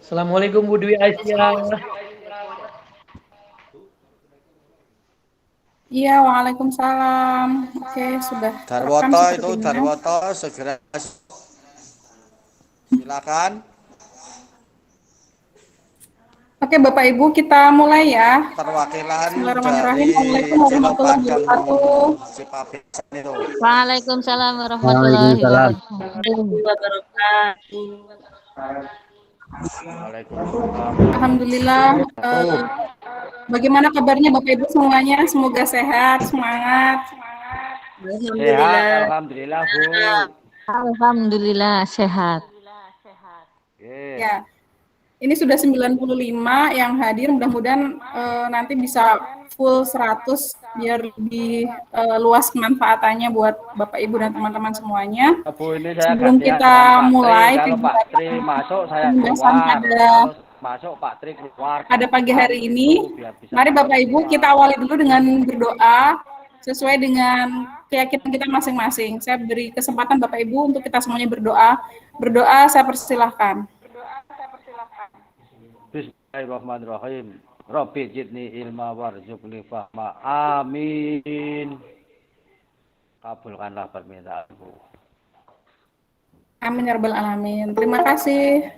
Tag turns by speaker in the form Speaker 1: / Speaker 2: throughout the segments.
Speaker 1: Assalamualaikum Bu Dwi Aisyah.
Speaker 2: Iya, waalaikumsalam. Oke, sudah terekam
Speaker 3: Darwoto itu
Speaker 2: sepertinya.
Speaker 3: Darwoto segera silakan.
Speaker 2: Oke, Bapak Ibu, kita mulai ya.
Speaker 3: Perwakilan
Speaker 2: Bismillahirrahmanirrahim.
Speaker 3: dari
Speaker 2: Assalamualaikum
Speaker 3: Cilo
Speaker 2: warahmatullahi
Speaker 3: Padang
Speaker 2: wabarakatuh.
Speaker 3: Cipabisan itu.
Speaker 4: Waalaikumsalam warahmatullahi
Speaker 5: Waalaikumsalam.
Speaker 4: wabarakatuh.
Speaker 3: Waalaikumsalam
Speaker 2: Alhamdulillah.
Speaker 3: warahmatullahi
Speaker 2: Bagaimana kabarnya Bapak Ibu semuanya? Semoga sehat, semangat.
Speaker 3: Sehat, alhamdulillah Bu.
Speaker 4: Alhamdulillah sehat.
Speaker 3: Oke.
Speaker 2: Ya, ini sudah 95 yang hadir. Mudah-mudahan nanti bisa full 100 biar lebih luas kemanfaatannya buat Bapak Ibu dan teman-teman semuanya.
Speaker 3: Bu, ini saya
Speaker 2: Sebelum
Speaker 3: gantian
Speaker 2: kita
Speaker 3: dengan Pak
Speaker 2: mulai
Speaker 3: Tri. Kalau Pak Tri
Speaker 2: kegiatan
Speaker 3: masuk, saya
Speaker 2: pembahasan
Speaker 3: keluar.
Speaker 2: pada
Speaker 3: Terus masuk Pak Tri keluar.
Speaker 2: pagi hari
Speaker 3: Gitu,
Speaker 2: ini,
Speaker 3: biar bisa
Speaker 2: mari Bapak Ibu
Speaker 3: keluar.
Speaker 2: kita awali dulu dengan berdoa sesuai dengan keyakinan kita masing-masing. Saya beri kesempatan Bapak Ibu untuk kita semuanya berdoa. Berdoa, saya persilahkan.
Speaker 3: Bismillahirrahmanirrahim. Rabbi jidni ilma warzuqni fahma. Amin. Kabulkanlah permintaanku.
Speaker 2: Amin ya rabbal alamin. Terima kasih.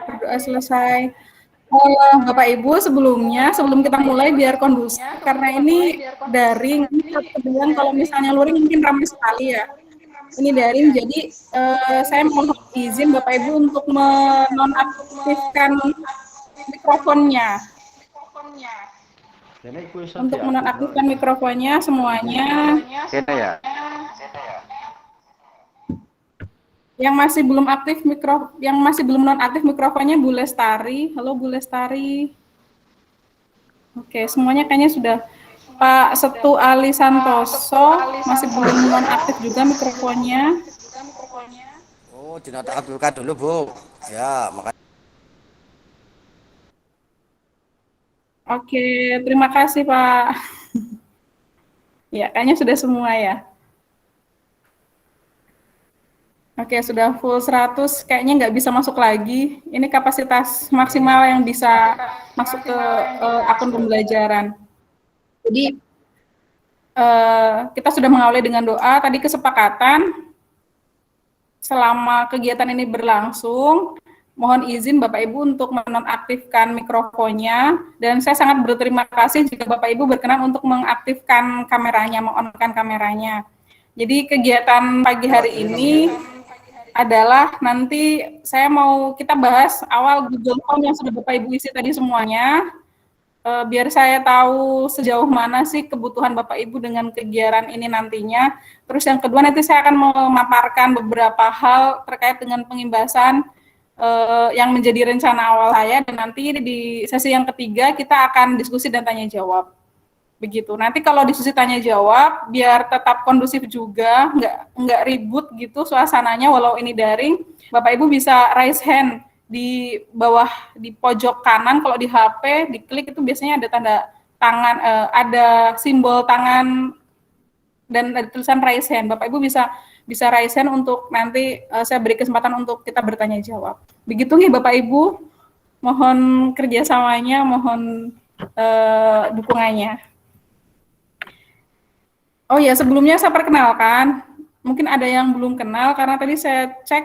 Speaker 2: Berdoa selesai. Bapak Ibu, sebelum kita mulai biar kondusif karena ini daring. Kemudian kalau misalnya luring mungkin ramai sekali ya. Ini daring, jadi saya mohon izin Bapak Ibu untuk menonaktifkan mikrofonnya. Untuk menonaktifkan mikrofonnya semuanya.
Speaker 3: Kena ya?
Speaker 2: Yang masih belum nonaktif mikrofonnya Bu Lestari. Halo Bu Lestari. Oke, semuanya kayaknya sudah. Pak Setu Ali Santoso masih belum nonaktif juga mikrofonnya.
Speaker 3: Oh, dinonaktifkan dulu, Bu. Ya, makanya.
Speaker 2: Oke, terima kasih Pak. Ya, kayaknya sudah semua ya. Oke, sudah full 100, kayaknya nggak bisa masuk lagi. Ini kapasitas maksimal yang bisa masuk ke akun pembelajaran. Jadi, kita sudah mengawali dengan doa. Tadi kesepakatan, selama kegiatan ini berlangsung, mohon izin Bapak Ibu untuk menonaktifkan mikrofonnya. Dan saya sangat berterima kasih jika Bapak Ibu berkenan untuk mengaktifkan kameranya, meng-on-kan kameranya. Jadi kegiatan pagi hari ini adalah nanti kita bahas awal Google Form yang sudah Bapak Ibu isi tadi semuanya, biar saya tahu sejauh mana sih kebutuhan Bapak Ibu dengan kegiatan ini nantinya. Terus yang kedua nanti saya akan memaparkan beberapa hal terkait dengan pengimbasan yang menjadi rencana awal saya, dan nanti di sesi yang ketiga kita akan diskusi dan tanya jawab. Begitu. Nanti kalau diskusi tanya jawab biar tetap kondusif juga, nggak ribut gitu suasananya walau ini daring, Bapak Ibu bisa raise hand di bawah di pojok kanan. Kalau di HP diklik itu biasanya ada tanda tangan, ada simbol tangan dan ada tulisan raise hand. Bapak Ibu bisa raise hand untuk nanti saya beri kesempatan untuk kita bertanya jawab. Begitu nih Bapak Ibu, mohon kerjasamanya, mohon dukungannya. Oh ya, sebelumnya saya perkenalkan, mungkin ada yang belum kenal karena tadi saya cek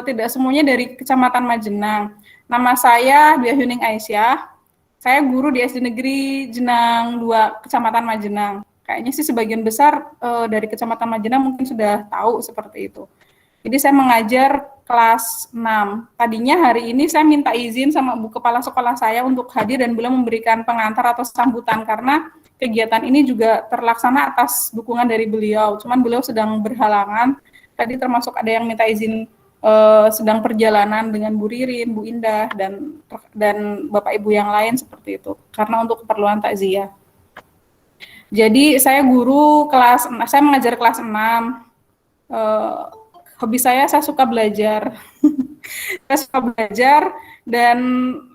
Speaker 2: tidak semuanya dari Kecamatan Majenang. Nama saya Dwi Hyuning Aisyah, saya guru di SD Negeri Jenang 2, Kecamatan Majenang. Kayaknya sih sebagian besar dari Kecamatan Majenang mungkin sudah tahu seperti itu. Jadi saya mengajar kelas 6. Tadinya hari ini saya minta izin sama Bu Kepala Sekolah saya untuk hadir dan beliau memberikan pengantar atau sambutan karena kegiatan ini juga terlaksana atas dukungan dari beliau. Cuman beliau sedang berhalangan. Tadi termasuk ada yang minta izin sedang perjalanan dengan Bu Ririn, Bu Indah, dan Bapak Ibu yang lain seperti itu. Karena untuk keperluan takziah. Jadi saya saya mengajar kelas 6. Hobi saya suka belajar. Saya suka belajar dan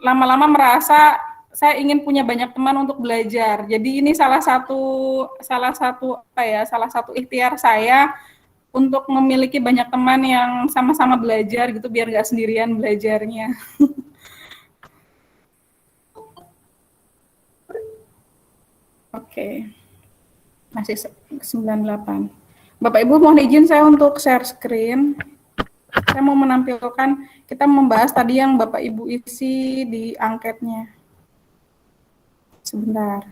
Speaker 2: lama-lama merasa saya ingin punya banyak teman untuk belajar. Jadi ini salah satu ikhtiar saya untuk memiliki banyak teman yang sama-sama belajar gitu biar nggak sendirian belajarnya. Oke. Masih 98. Bapak Ibu mohon izin saya untuk share screen. Saya mau menampilkan, kita membahas tadi yang Bapak Ibu isi di angketnya. Sebentar.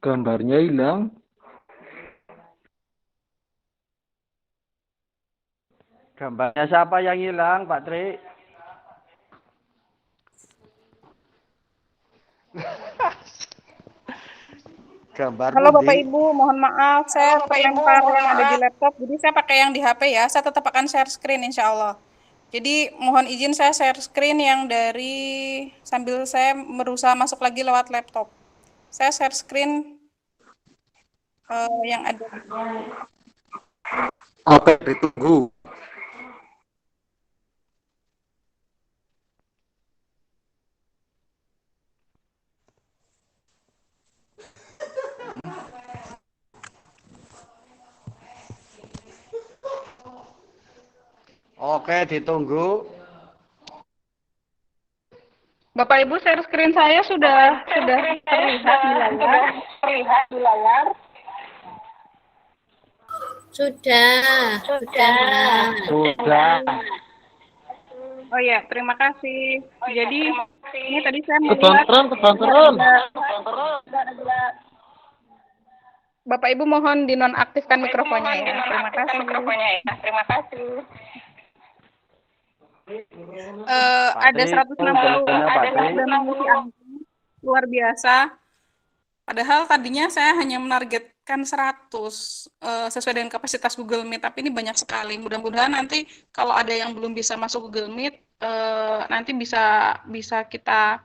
Speaker 1: Gambarnya hilang.
Speaker 3: Gambarnya siapa yang hilang, Pak Tri? Gambar
Speaker 2: Halo Bapak
Speaker 3: pundi?
Speaker 2: Ibu, mohon maaf saya terlempar yang ada di laptop, jadi saya pakai yang di HP ya. Saya tetap akan share screen insya Allah. Jadi mohon izin saya share screen yang dari sambil saya berusaha masuk lagi lewat laptop. Saya share screen yang ada di
Speaker 3: Oke, ditunggu. Oke, ditunggu.
Speaker 2: Bapak Ibu, share screen saya sudah terlihat di layar.
Speaker 4: Sudah.
Speaker 3: Sudah.
Speaker 2: Oh ya, terima kasih. Jadi ini tadi saya
Speaker 1: Kebanteran.
Speaker 2: Bapak Ibu mohon dinonaktifkan mikrofonnya ya. Terima kasih. Ada 160 dan mengisi angka luar biasa. Padahal tadinya saya hanya menargetkan 100 sesuai dengan kapasitas Google Meet, tapi ini banyak sekali. Mudah-mudahan nanti kalau ada yang belum bisa masuk Google Meet, nanti bisa kita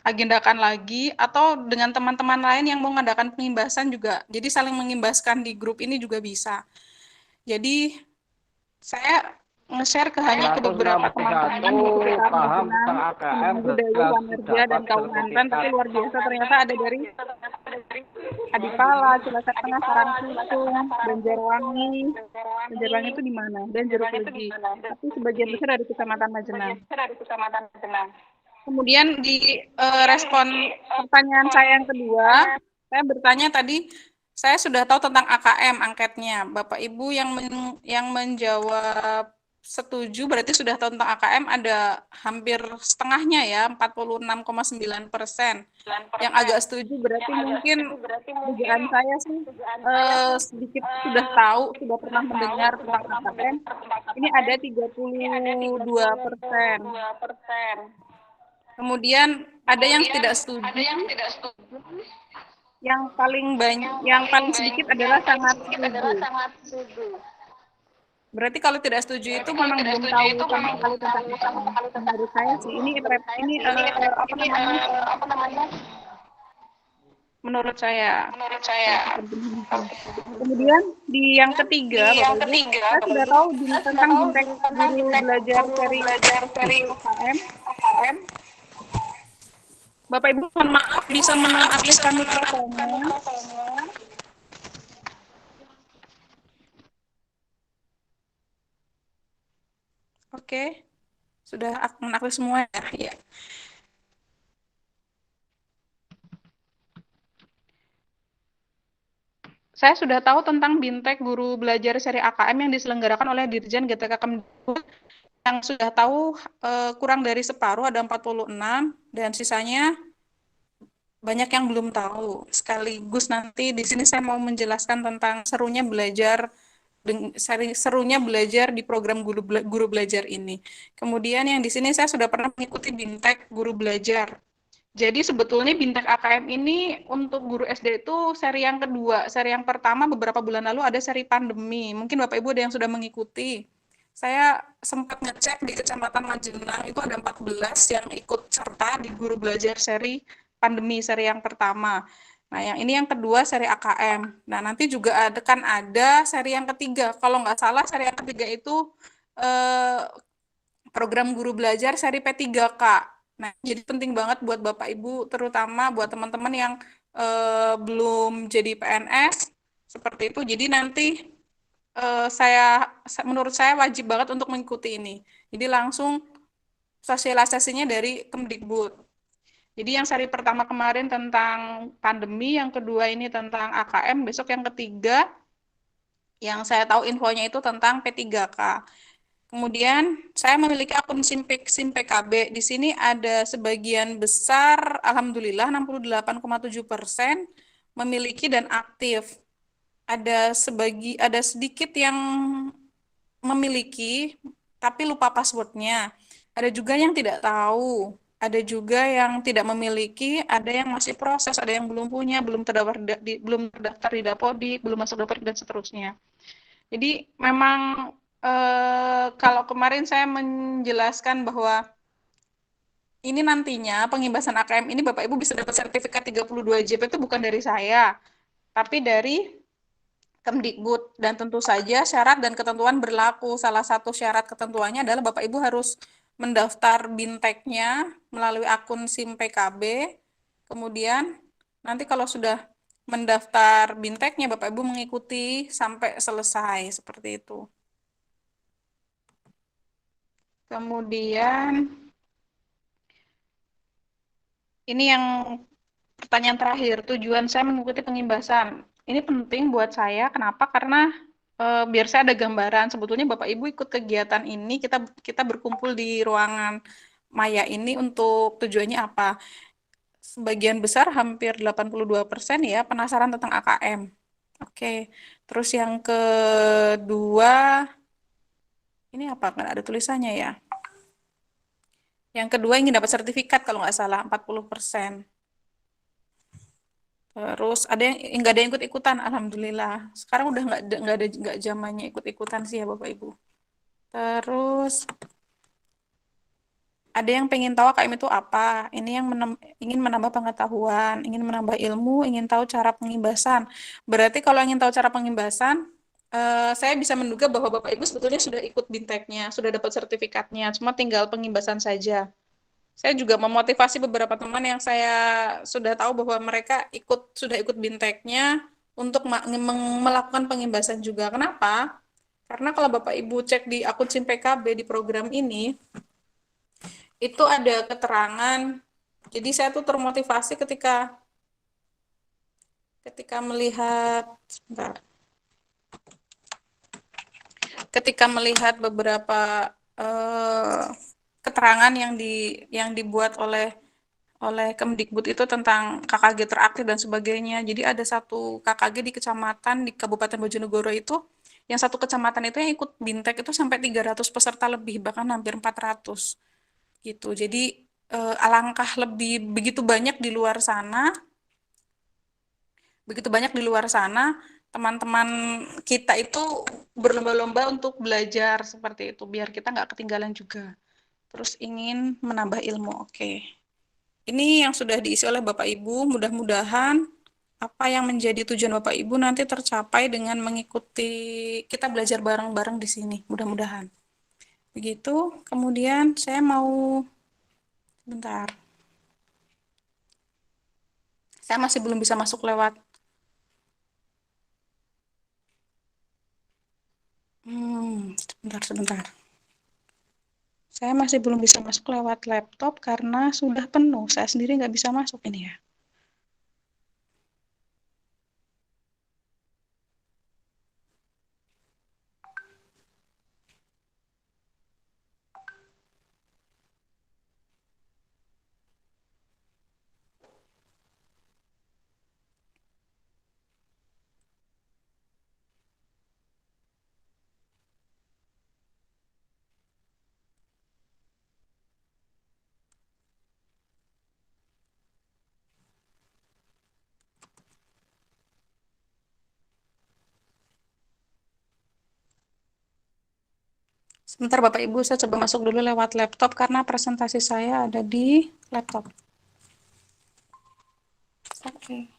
Speaker 2: agendakan lagi, atau dengan teman-teman lain yang mau mengadakan pengimbasan juga. Jadi saling mengimbaskan di grup ini juga bisa. Jadi saya nge-share hanya ke beberapa teman-teman sekitar
Speaker 3: paham
Speaker 2: Magelang,
Speaker 3: tentang AKM
Speaker 2: Budaya, Wanerja, dan Kaumantan, tapi luar biasa ternyata ada dari Adipala, Cilacap Tengah, Karangkusung, Banjarwangi. Banjarwangi itu di mana? Dan Jeruk Legi. Tapi sebagian besar dari Kecamatan Majenang. Kemudian di respon pertanyaan saya yang kedua, saya bertanya tadi, saya sudah tahu tentang AKM angketnya. Bapak Ibu yang menjawab setuju berarti sudah tahu tentang AKM ada hampir setengahnya ya, 46,9%. Yang agak setuju berarti mungkin dugaan saya sih sedikit sudah tahu, sudah pernah mendengar tentang AKM. Ini ada 32%. Kemudian ada yang tidak setuju. Yang paling sedikit adalah sangat setuju. Berarti kalau tidak setuju itu memang belum tahu sama sekali tentang AKM. Menurut saya sih ini apa namanya? Menurut saya. Kemudian di yang ketiga, Bapak Ibu, saya sudah tahu tentang Bintek Guru Belajar seri AKM. Bapak Ibu mohon maaf bisa menonaktifkan mikrofonnya. Oke, sudah menaktif semua ya. Ya. saya sudah tahu tentang Bintek Guru Belajar Seri AKM yang diselenggarakan oleh Dirjen GTK Kemdikbud, yang sudah tahu kurang dari separuh, ada 46, dan sisanya banyak yang belum tahu. Sekaligus nanti di sini saya mau menjelaskan tentang serunya belajar di program guru belajar ini. Kemudian yang di sini saya sudah pernah mengikuti Bintek Guru Belajar. Jadi sebetulnya Bintek AKM ini untuk guru SD itu seri yang kedua. Seri yang pertama beberapa bulan lalu ada seri pandemi. Mungkin Bapak Ibu ada yang sudah mengikuti. Saya sempat ngecek di Kecamatan Majenang itu ada 14 yang ikut serta di guru belajar seri pandemi, seri yang pertama. Nah, yang ini yang kedua seri AKM. Nah, nanti juga ada seri yang ketiga. Kalau nggak salah seri yang ketiga itu program guru belajar seri P3K. Nah, jadi penting banget buat Bapak Ibu, terutama buat teman-teman yang belum jadi PNS, seperti itu. Jadi nanti menurut saya wajib banget untuk mengikuti ini. Jadi langsung sosialisasinya dari Kemdikbud. Jadi yang seri pertama kemarin tentang pandemi, yang kedua ini tentang AKM, besok yang ketiga yang saya tahu infonya itu tentang P3K. Kemudian saya memiliki akun SIM PKB. Di sini ada sebagian besar, alhamdulillah 68,7% memiliki dan aktif. Ada sedikit yang memiliki tapi lupa passwordnya. Ada juga yang tidak tahu. Ada juga yang tidak memiliki, ada yang masih proses, ada yang belum punya, belum terdaftar di Dapodik, belum masuk Dapodik dan seterusnya. Jadi memang kalau kemarin saya menjelaskan bahwa ini nantinya pengimbasan AKM ini Bapak Ibu bisa dapat sertifikat 32 JP itu bukan dari saya, tapi dari Kemdikbud, dan tentu saja syarat dan ketentuan berlaku. Salah satu syarat ketentuannya adalah Bapak Ibu harus mendaftar Binteknya melalui akun SIM PKB. Kemudian nanti kalau sudah mendaftar Binteknya, Bapak Ibu mengikuti sampai selesai seperti itu. Kemudian ini yang pertanyaan terakhir, tujuan saya mengikuti pengimbasan. Ini penting buat saya, kenapa? Karena biar saya ada gambaran, sebetulnya Bapak Ibu ikut kegiatan ini, kita berkumpul di ruangan Maya ini untuk tujuannya apa? Sebagian besar, hampir 82% ya, penasaran tentang AKM. Oke, terus yang kedua, ini apa? Kan ada tulisannya ya. Yang kedua ingin dapat sertifikat kalau nggak salah, 40%. Terus ada yang nggak ada yang ikut-ikutan, alhamdulillah. Sekarang udah nggak zamannya ikut-ikutan sih ya Bapak Ibu. Terus ada yang pengen tahu AKM itu apa. Ini yang ingin menambah pengetahuan, ingin menambah ilmu, ingin tahu cara pengimbasan. Berarti kalau ingin tahu cara pengimbasan, saya bisa menduga bahwa Bapak Ibu sebetulnya sudah ikut Binteknya, sudah dapat sertifikatnya, cuma tinggal pengimbasan saja. Saya juga memotivasi beberapa teman yang saya sudah tahu bahwa mereka sudah ikut Binteknya untuk melakukan pengimbasan juga. Kenapa? Karena kalau Bapak Ibu cek di akun SIM PKB di program ini, itu ada keterangan. Jadi saya tuh termotivasi ketika melihat, ketika melihat beberapa keterangan yang dibuat oleh Kemdikbud itu tentang KKG teraktif dan sebagainya. Jadi ada satu KKG di kecamatan di Kabupaten Bojonegoro itu, yang satu kecamatan itu yang ikut Bintek itu sampai 300 peserta lebih, bahkan hampir 400 gitu. Jadi alangkah begitu banyak di luar sana, teman-teman kita itu berlomba-lomba untuk belajar seperti itu, biar kita nggak ketinggalan juga. Terus ingin menambah ilmu, oke. Ini yang sudah diisi oleh Bapak Ibu, mudah-mudahan apa yang menjadi tujuan Bapak Ibu nanti tercapai dengan mengikuti kita belajar bareng-bareng di sini, mudah-mudahan. Begitu, kemudian saya mau, bentar. Saya masih belum bisa masuk lewat. Sebentar. Saya masih belum bisa masuk lewat laptop karena sudah penuh. Saya sendiri nggak bisa masuk ini ya. Sebentar Bapak Ibu, saya coba masuk dulu lewat laptop karena presentasi saya ada di laptop. Oke.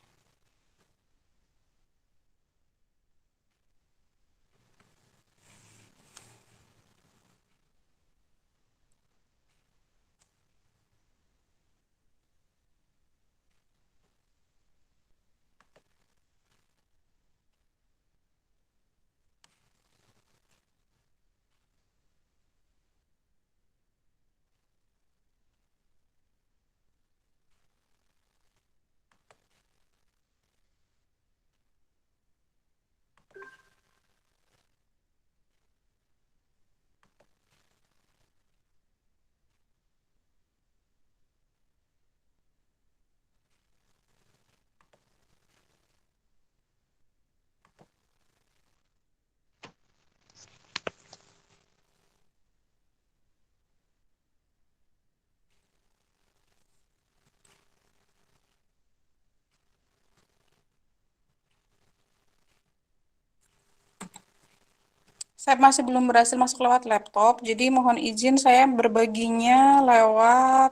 Speaker 2: Saya masih belum berhasil masuk lewat laptop, jadi mohon izin saya berbaginya lewat,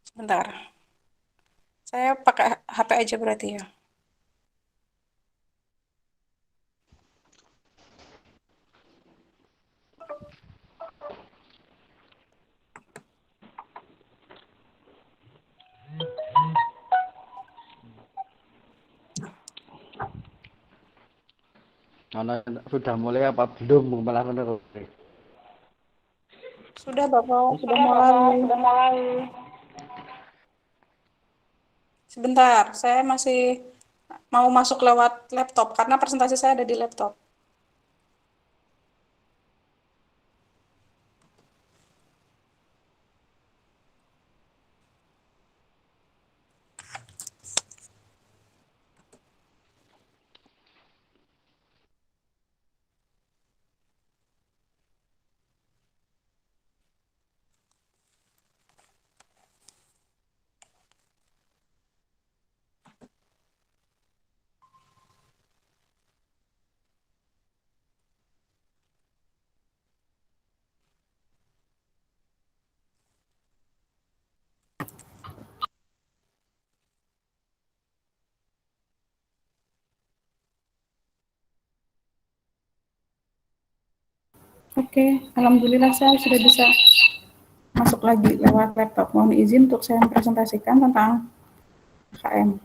Speaker 2: sebentar. Saya pakai HP aja berarti ya.
Speaker 3: Ana sudah mulai apa belum malah ngono.
Speaker 2: Sudah Bapak, sudah mulai. Sebentar, saya masih mau masuk lewat laptop karena presentasi saya ada di laptop. Oke, alhamdulillah saya sudah bisa masuk lagi lewat laptop. Mohon izin untuk saya mempresentasikan tentang KM.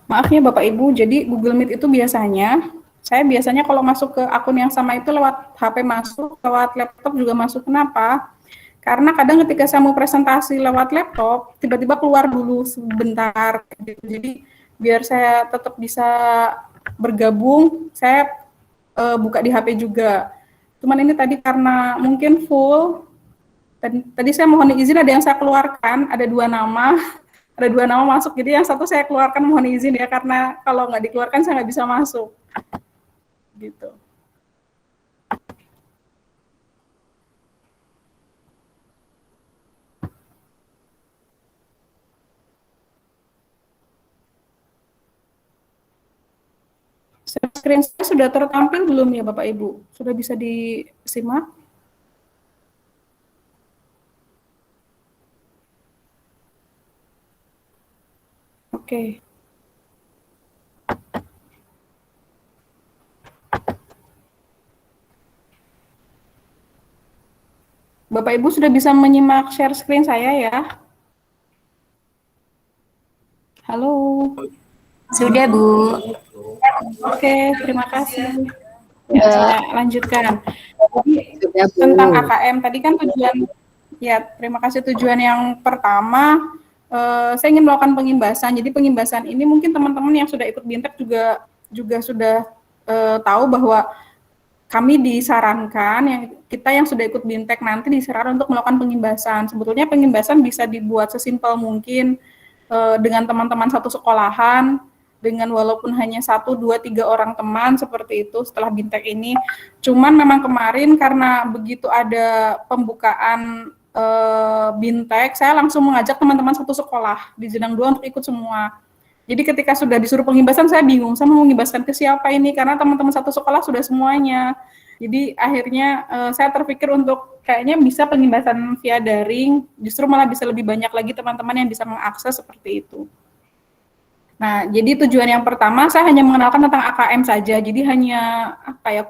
Speaker 2: Maaf ya Bapak Ibu, jadi Google Meet itu saya biasanya kalau masuk ke akun yang sama itu lewat HP masuk, lewat laptop juga masuk. Kenapa? Karena kadang ketika saya mau presentasi lewat laptop, tiba-tiba keluar dulu sebentar. Gitu. Jadi biar saya tetap bisa bergabung, saya buka di HP juga. Cuman ini tadi karena mungkin full, tadi saya mohon izin ada yang saya keluarkan, ada dua nama masuk, jadi yang satu saya keluarkan mohon izin ya, karena kalau nggak dikeluarkan saya nggak bisa masuk. Gitu. Screen saya sudah tertampil belum ya Bapak Ibu? Sudah bisa disimak? Oke. Bapak Ibu sudah bisa menyimak share screen saya ya? Halo.
Speaker 5: Sudah, Bu.
Speaker 2: Oke, terima kasih. Ya, saya lanjutkan. Jadi,
Speaker 5: Sudah, Bu.
Speaker 2: tentang AKM tadi kan terima kasih, tujuan yang pertama saya ingin melakukan pengimbasan. Jadi pengimbasan ini mungkin teman-teman yang sudah ikut BINTEK juga sudah tahu bahwa kami disarankan, kita yang sudah ikut BINTEK nanti disarankan untuk melakukan pengimbasan. Sebetulnya pengimbasan bisa dibuat sesimpel mungkin dengan teman-teman satu sekolahan, dengan walaupun hanya 1, 2, 3 orang teman seperti itu setelah BINTEK ini. Cuman memang kemarin karena begitu ada pembukaan BINTEK, saya langsung mengajak teman-teman satu sekolah di Jenang 2 untuk ikut semua. Jadi ketika sudah disuruh penghibasan, saya bingung, saya mau menghibaskan ke siapa ini, karena teman-teman satu sekolah sudah semuanya. Jadi akhirnya saya terpikir untuk kayaknya bisa penghibasan via daring, justru malah bisa lebih banyak lagi teman-teman yang bisa mengakses seperti itu. Nah, jadi tujuan yang pertama saya hanya mengenalkan tentang AKM saja, jadi hanya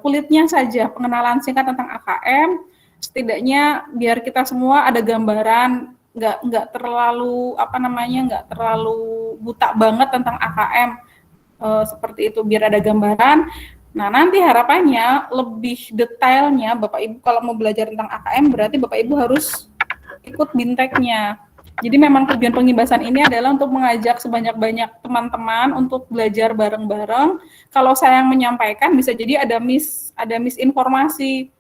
Speaker 2: kulitnya saja, pengenalan singkat tentang AKM, setidaknya biar kita semua ada gambaran, nggak terlalu nggak terlalu buta banget tentang AKM seperti itu, biar ada gambaran. Nah, nanti harapannya lebih detailnya Bapak Ibu kalau mau belajar tentang AKM berarti Bapak Ibu harus ikut binteknya. Jadi memang tujuan penghibasan ini adalah untuk mengajak sebanyak-banyak teman-teman untuk belajar bareng-bareng. Kalau saya yang menyampaikan bisa jadi ada misinformasi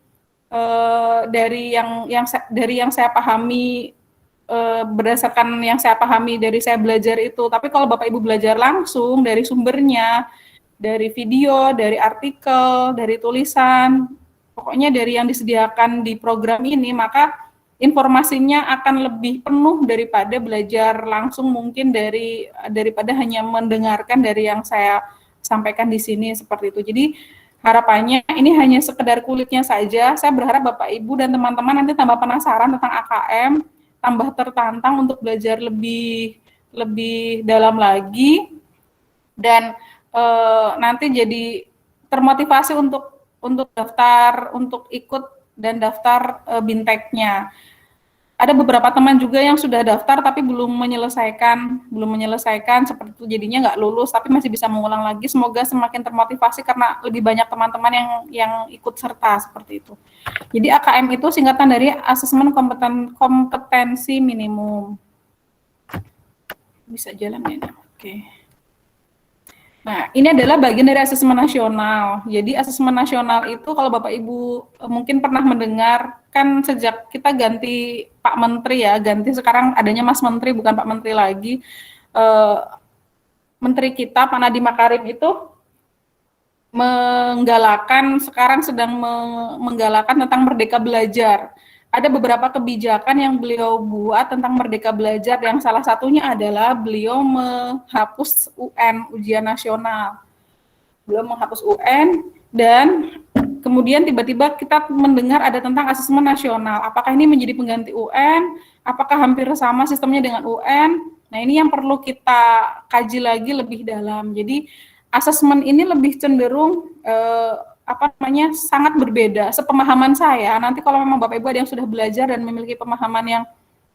Speaker 2: dari yang saya pahami berdasarkan yang saya pahami dari saya belajar itu. Tapi kalau Bapak Ibu belajar langsung dari sumbernya, dari video, dari artikel, dari tulisan, pokoknya dari yang disediakan di program ini, maka informasinya akan lebih penuh daripada belajar langsung mungkin daripada hanya mendengarkan dari yang saya sampaikan di sini seperti itu. Jadi harapannya ini hanya sekedar kulitnya saja. Saya berharap Bapak Ibu dan teman-teman nanti tambah penasaran tentang AKM, tambah tertantang untuk belajar lebih dalam lagi, dan nanti jadi termotivasi untuk daftar, untuk ikut dan daftar binteknya. Ada beberapa teman juga yang sudah daftar tapi belum menyelesaikan seperti itu, jadinya nggak lulus tapi masih bisa mengulang lagi. Semoga semakin termotivasi karena lebih banyak teman-teman yang ikut serta seperti itu. Jadi AKM itu singkatan dari asesmen kompetensi minimum. Bisa jalan ya? Oke. Nah, ini adalah bagian dari asesmen nasional. Jadi asesmen nasional itu kalau Bapak Ibu mungkin pernah mendengar, kan sejak kita ganti Pak Menteri ya, sekarang adanya Mas Menteri bukan Pak Menteri lagi. Menteri kita Pak Nadiem Makarim itu sekarang sedang menggalakkan tentang Merdeka Belajar. Ada beberapa kebijakan yang beliau buat tentang Merdeka Belajar, yang salah satunya adalah beliau menghapus UN, ujian nasional. Beliau menghapus UN, dan kemudian tiba-tiba kita mendengar ada tentang asesmen nasional. Apakah ini menjadi pengganti UN? Apakah hampir sama sistemnya dengan UN? Nah, ini yang perlu kita kaji lagi lebih dalam. Jadi, asesmen ini lebih cenderung sangat berbeda. Sepemahaman saya, nanti kalau memang Bapak Ibu ada yang sudah belajar dan memiliki pemahaman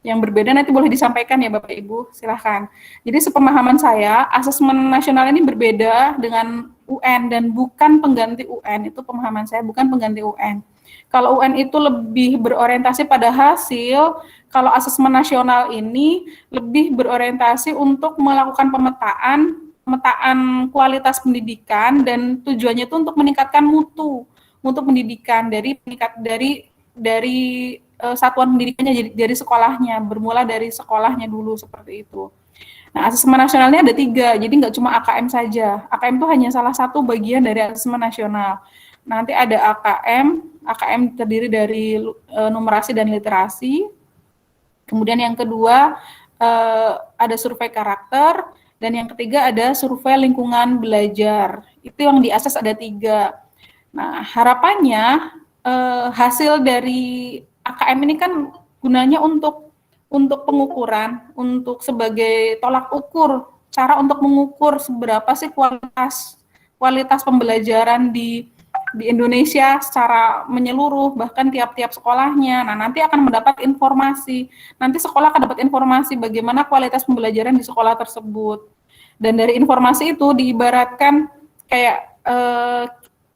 Speaker 2: yang berbeda, nanti boleh disampaikan ya Bapak Ibu, silahkan. Jadi sepemahaman saya, asesmen nasional ini berbeda dengan UN dan bukan pengganti UN, itu pemahaman saya, bukan pengganti UN. Kalau UN itu lebih berorientasi pada hasil, kalau asesmen nasional ini lebih berorientasi untuk melakukan pemetaan kualitas pendidikan, dan tujuannya itu untuk meningkatkan mutu pendidikan dari satuan pendidikannya, dari sekolahnya, bermula dari sekolahnya dulu seperti itu. Nah, asesmen nasionalnya ada 3, jadi nggak cuma AKM saja. AKM itu hanya salah satu bagian dari asesmen nasional. Nanti ada AKM terdiri dari numerasi dan literasi. Kemudian yang kedua ada survei karakter. Dan yang ketiga ada survei lingkungan belajar. Itu yang diakses ada 3. Nah, harapannya hasil dari AKM ini kan gunanya untuk pengukuran, untuk sebagai tolak ukur, cara untuk mengukur seberapa sih kualitas pembelajaran di Indonesia secara menyeluruh, bahkan tiap-tiap sekolahnya. Nah, nanti akan mendapat informasi. Nanti sekolah akan dapat informasi bagaimana kualitas pembelajaran di sekolah tersebut. Dan dari informasi itu diibaratkan kayak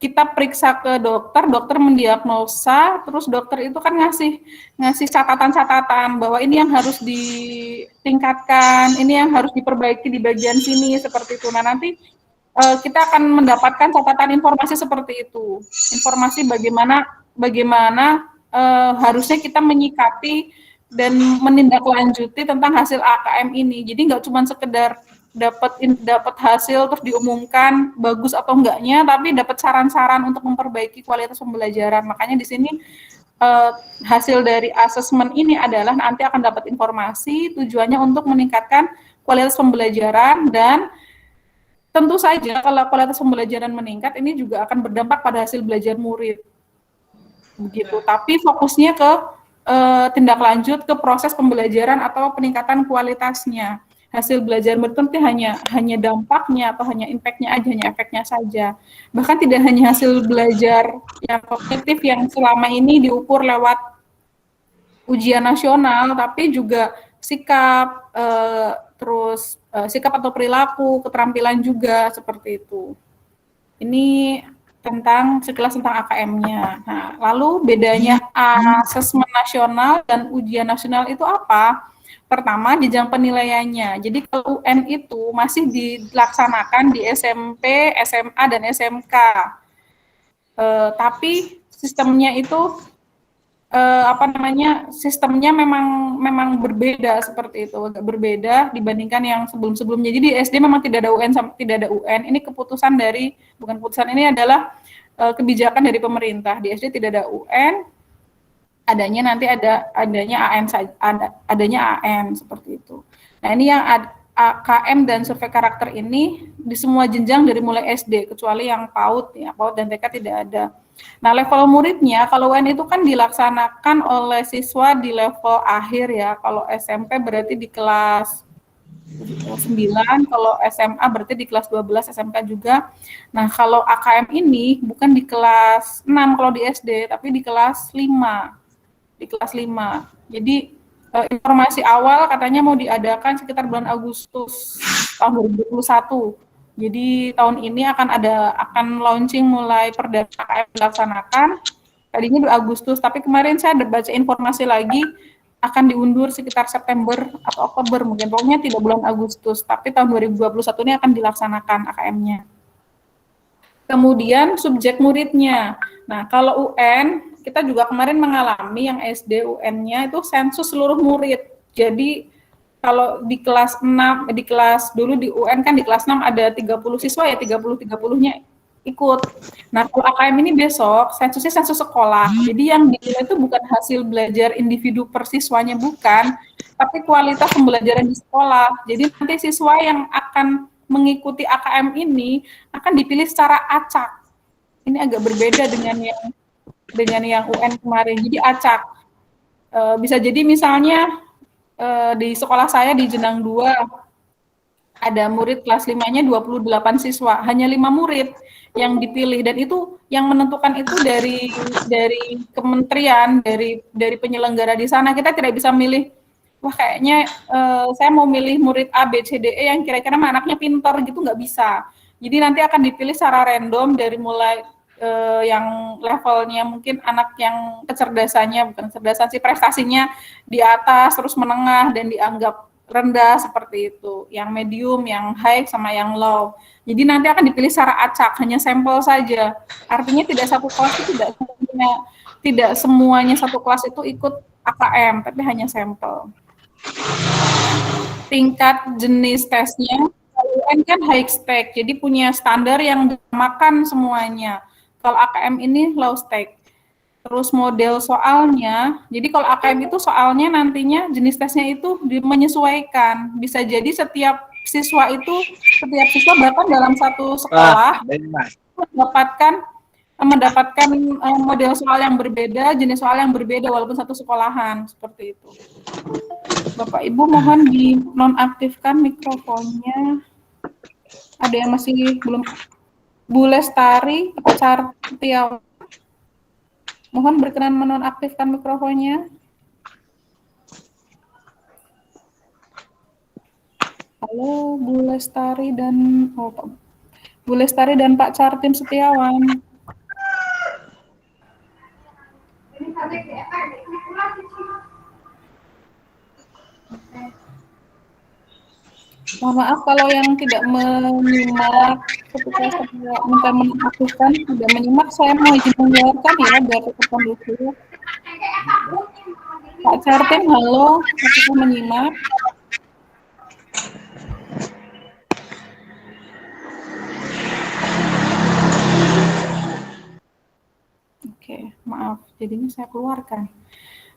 Speaker 2: kita periksa ke dokter mendiagnosa, terus dokter itu kan ngasih catatan-catatan bahwa ini yang harus ditingkatkan, ini yang harus diperbaiki di bagian sini, seperti itu. Nah, nanti kita akan mendapatkan catatan informasi seperti itu, informasi bagaimana harusnya kita menyikapi dan menindaklanjuti tentang hasil AKM ini. Jadi nggak cuma sekedar dapat hasil terus diumumkan bagus atau enggaknya, tapi dapat saran-saran untuk memperbaiki kualitas pembelajaran. Makanya di sini hasil dari asesmen ini adalah nanti akan dapat informasi, tujuannya untuk meningkatkan kualitas pembelajaran dan tentu saja kalau kualitas pembelajaran meningkat, ini juga akan berdampak pada hasil belajar murid. Begitu. Tapi fokusnya ke tindak lanjut ke proses pembelajaran atau peningkatan kualitasnya. Hasil belajar murid itu hanya dampaknya atau hanya impact-nya aja, hanya efeknya saja. Bahkan tidak hanya hasil belajar yang kognitif yang selama ini diukur lewat ujian nasional, tapi juga sikap, sikap atau perilaku, keterampilan juga seperti itu. Ini sekilas tentang AKM-nya. Nah, lalu bedanya asesmen nasional dan ujian nasional itu apa? Pertama, jenjang penilaiannya. Jadi kalau UN itu masih dilaksanakan di SMP, SMA, dan SMK. Tapi sistemnya itu sistemnya memang berbeda seperti itu, agak berbeda dibandingkan yang sebelum-sebelumnya. Jadi di SD memang tidak ada UN. Ini bukan keputusan, ini adalah kebijakan dari pemerintah. Di SD tidak ada UN, adanya AN seperti itu. Nah, ini yang AKM dan survei karakter ini di semua jenjang dari mulai SD, kecuali yang PAUD dan TK tidak ada. Nah, level muridnya, kalau UN itu kan dilaksanakan oleh siswa di level akhir ya. Kalau SMP berarti di kelas 9, kalau SMA berarti di kelas 12, SMK juga. Nah, kalau AKM ini bukan di kelas 6 kalau di SD, tapi di kelas 5. Di kelas 5. Jadi, informasi awal katanya mau diadakan sekitar bulan Agustus tahun 2021. Jadi tahun ini akan launching mulai perdana AKM dilaksanakan. Tadinya di Agustus, tapi kemarin saya ada baca informasi lagi akan diundur sekitar September atau Oktober mungkin. Pokoknya tidak bulan Agustus, tapi tahun 2021 ini akan dilaksanakan AKM-nya. Kemudian subjek muridnya. Nah, kalau UN kita juga kemarin mengalami yang SD UN-nya itu sensus seluruh murid. Jadi kalau di kelas 6, dulu di UN kan di kelas 6 ada 30 siswa ya, 30-30-nya ikut. Nah, kalau AKM ini besok, sensusnya sensus sekolah. Jadi yang dinilai itu bukan hasil belajar individu per siswanya, bukan, tapi kualitas pembelajaran di sekolah. Jadi nanti siswa yang akan mengikuti AKM ini akan dipilih secara acak. Ini agak berbeda dengan yang UN kemarin. Jadi acak. Bisa jadi misalnya di sekolah saya di Jenang 2 ada murid kelas 5-nya 28 siswa, hanya 5 murid yang dipilih, dan itu yang menentukan itu dari kementerian, dari penyelenggara di sana. Kita tidak bisa milih, wah kayaknya saya mau milih murid A, B, C, D, E yang kira-kira anaknya pintar gitu, nggak bisa. Jadi nanti akan dipilih secara random dari mulai yang levelnya mungkin anak yang prestasinya di atas, terus menengah, dan dianggap rendah seperti itu, yang medium, yang high, sama yang low. Jadi nanti akan dipilih secara acak, hanya sampel saja. Artinya tidak satu kelas itu tidak semuanya satu kelas itu ikut AKM, tapi hanya sampel. Tingkat jenis tesnya, UN kan high stake, jadi punya standar yang disamakan semuanya. Kalau AKM ini low stake. Terus model soalnya, jadi kalau AKM itu soalnya nantinya jenis tesnya itu menyesuaikan. Bisa jadi setiap siswa bahkan dalam satu sekolah mendapatkan model soal yang berbeda, jenis soal yang berbeda walaupun satu sekolahan, seperti itu. Bapak Ibu mohon dinonaktifkan mikrofonnya. Ada yang masih belum. Bu Lestari, Pak Cartiawan, mohon berkenan menonaktifkan mikrofonnya. Halo, Bu Lestari dan Pak Cartim Setiawan. Mohon maaf kalau yang tidak menyimak ketika saya minta menonaktifkan, tidak menyimak, saya mau izin mengeluarkan ya biar tetap kondusif. Pak Cartim, halo, apakah menyimak? Oke, maaf, jadinya saya keluarkan.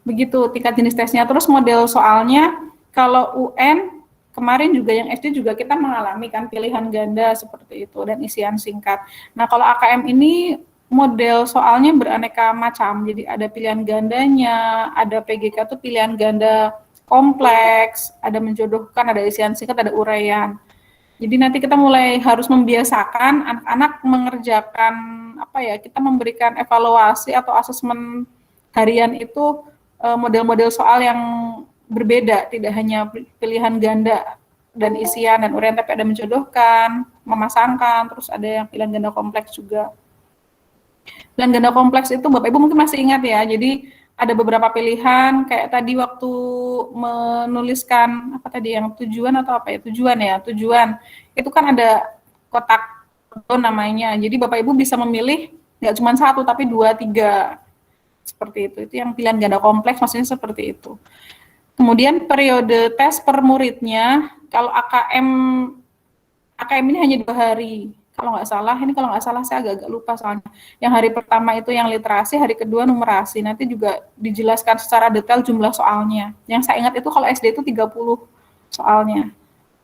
Speaker 2: Begitu tingkat jenis tesnya. Terus model soalnya, kalau UN kemarin juga yang SD juga kita mengalami kan pilihan ganda seperti itu dan isian singkat. Nah, kalau AKM ini model soalnya beraneka macam. Jadi ada pilihan gandanya, ada PGK itu pilihan ganda kompleks, ada menjodohkan, ada isian singkat, ada uraian. Jadi nanti kita mulai harus membiasakan anak-anak mengerjakan kita memberikan evaluasi atau asesmen harian itu model-model soal yang berbeda, tidak hanya pilihan ganda dan isian dan uraian, tapi ada menjodohkan, memasangkan, terus ada yang pilihan ganda kompleks juga. Pilihan ganda kompleks itu Bapak Ibu mungkin masih ingat ya, jadi ada beberapa pilihan, kayak tadi waktu menuliskan yang tujuan tujuan, itu kan ada kotak namanya, jadi Bapak Ibu bisa memilih nggak cuma 1 tapi 2, 3, seperti itu yang pilihan ganda kompleks, maksudnya seperti itu. Kemudian periode tes per muridnya, kalau AKM ini hanya 2 hari, kalau nggak salah saya agak lupa soalnya. Yang hari pertama itu yang literasi, hari kedua numerasi. Nanti juga dijelaskan secara detail jumlah soalnya. Yang saya ingat itu kalau SD itu 30 soalnya,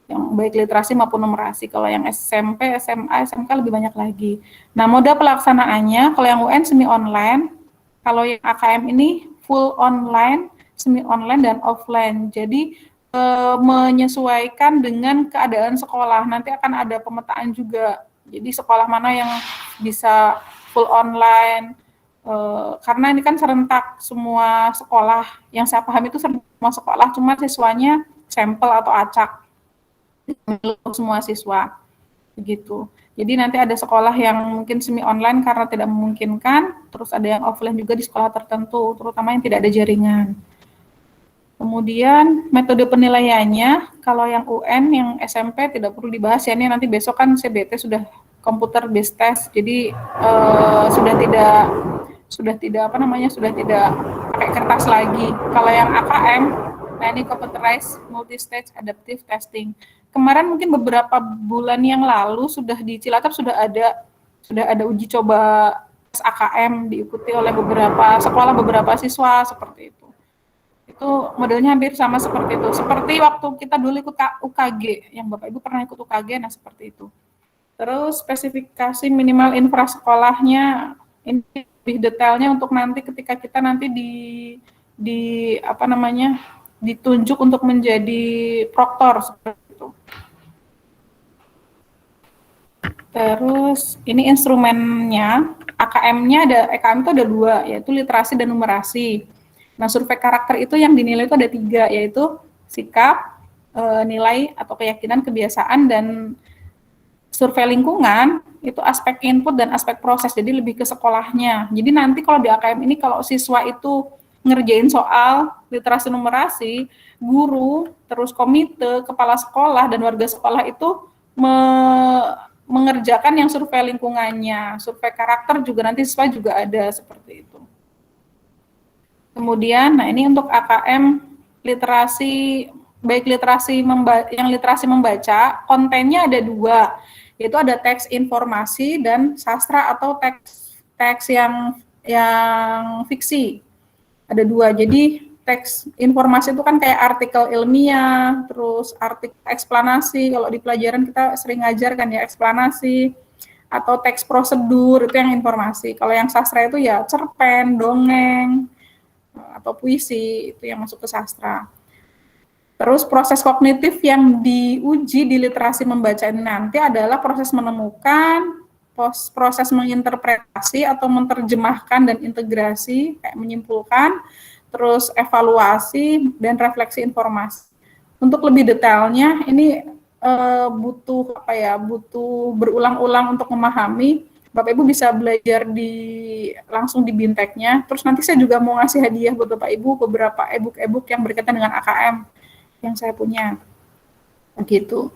Speaker 2: yang baik literasi maupun numerasi. Kalau yang SMP, SMA, SMK lebih banyak lagi. Nah, moda pelaksanaannya, kalau yang UN semi online, kalau yang AKM ini full online, semi online dan offline. Jadi menyesuaikan dengan keadaan sekolah. Nanti akan ada pemetaan juga. Jadi sekolah mana yang bisa full online, karena ini kan serentak semua sekolah. Yang saya paham itu semua sekolah, cuma siswanya sampel atau acak semua siswa, begitu. Jadi nanti ada sekolah yang mungkin semi online karena tidak memungkinkan, terus ada yang offline juga di sekolah tertentu, terutama yang tidak ada jaringan. Kemudian metode penilaiannya, kalau yang UN, yang SMP tidak perlu dibahas ya, ini nanti besok kan CBT sudah computer based test, jadi sudah tidak pakai kertas lagi. Kalau yang AKM, nah ini computerized multi-stage adaptive testing. Kemarin mungkin beberapa bulan yang lalu sudah di Cilacap sudah ada uji coba tes AKM diikuti oleh beberapa sekolah, beberapa siswa seperti itu. Itu modelnya hampir sama seperti itu. Seperti waktu kita dulu ikut UKG, yang Bapak Ibu pernah ikut UKG, nah seperti itu. Terus spesifikasi minimal infrasekolahnya, ini lebih detailnya untuk nanti ketika kita nanti ditunjuk untuk menjadi proktor seperti itu. Terus ini instrumennya, AKM-nya EKM itu ada 2, yaitu literasi dan numerasi. Nah, survei karakter itu yang dinilai itu ada 3, yaitu sikap, nilai atau keyakinan, kebiasaan, dan survei lingkungan itu aspek input dan aspek proses, jadi lebih ke sekolahnya. Jadi nanti kalau di AKM ini kalau siswa itu ngerjain soal literasi numerasi, guru, terus komite, kepala sekolah, dan warga sekolah itu mengerjakan yang survei lingkungannya. Survei karakter juga nanti siswa juga ada seperti itu. Kemudian, nah ini untuk AKM literasi, baik yang literasi membaca, kontennya ada 2, yaitu ada teks informasi dan sastra atau teks yang fiksi. Ada 2, jadi teks informasi itu kan kayak artikel ilmiah, terus artikel eksplanasi, kalau di pelajaran kita sering ngajar kan ya eksplanasi, atau teks prosedur, itu yang informasi. Kalau yang sastra itu ya cerpen, dongeng, atau puisi, itu yang masuk ke sastra. Terus proses kognitif yang diuji di literasi membaca ini nanti adalah proses menemukan, proses menginterpretasi atau menerjemahkan dan integrasi, kayak menyimpulkan, terus evaluasi dan refleksi informasi. Untuk lebih detailnya ini butuh berulang-ulang untuk memahami. Bapak Ibu bisa belajar langsung di Binteknya. Terus nanti saya juga mau ngasih hadiah buat Bapak Ibu beberapa e-book yang berkaitan dengan AKM yang saya punya. Begitu.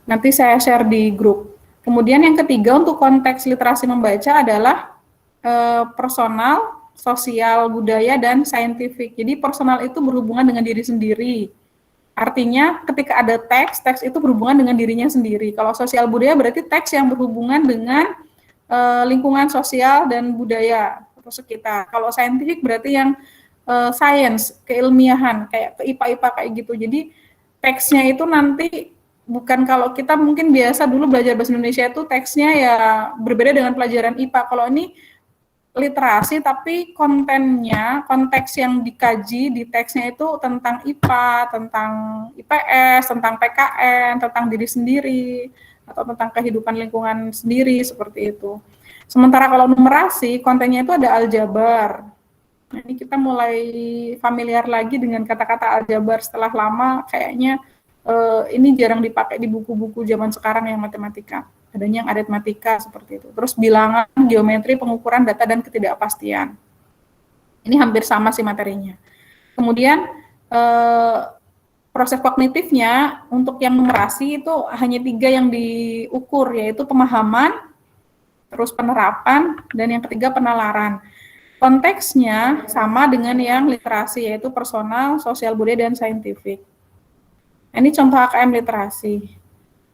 Speaker 2: Nanti saya share di grup. Kemudian yang ketiga untuk konteks literasi membaca adalah personal, sosial, budaya, dan saintifik. Jadi personal itu berhubungan dengan diri sendiri. Artinya ketika ada teks itu berhubungan dengan dirinya sendiri. Kalau sosial budaya berarti teks yang berhubungan dengan lingkungan sosial dan budaya atau sekitar. Kalau saintifik berarti yang sains, keilmiahan, kayak ke IPA kayak gitu. Jadi teksnya itu nanti bukan kalau kita mungkin biasa dulu belajar bahasa Indonesia itu teksnya ya berbeda dengan pelajaran IPA. Kalau ini literasi tapi kontennya, konteks yang dikaji di teksnya itu tentang IPA, tentang IPS, tentang PKN, tentang diri sendiri, atau tentang kehidupan lingkungan sendiri, seperti itu. Sementara kalau numerasi, kontennya itu ada aljabar. Nah, ini kita mulai familiar lagi dengan kata-kata aljabar setelah lama, kayaknya ini jarang dipakai di buku-buku zaman sekarang yang matematika. Adanya yang aritmatika seperti itu. Terus bilangan, geometri, pengukuran data, dan ketidakpastian. Ini hampir sama sih materinya. Kemudian proses kognitifnya untuk yang numerasi itu hanya 3 yang diukur, yaitu pemahaman, terus penerapan, dan yang ketiga penalaran. Konteksnya sama dengan yang literasi, yaitu personal, sosial budaya, dan saintifik. Ini contoh AKM literasi.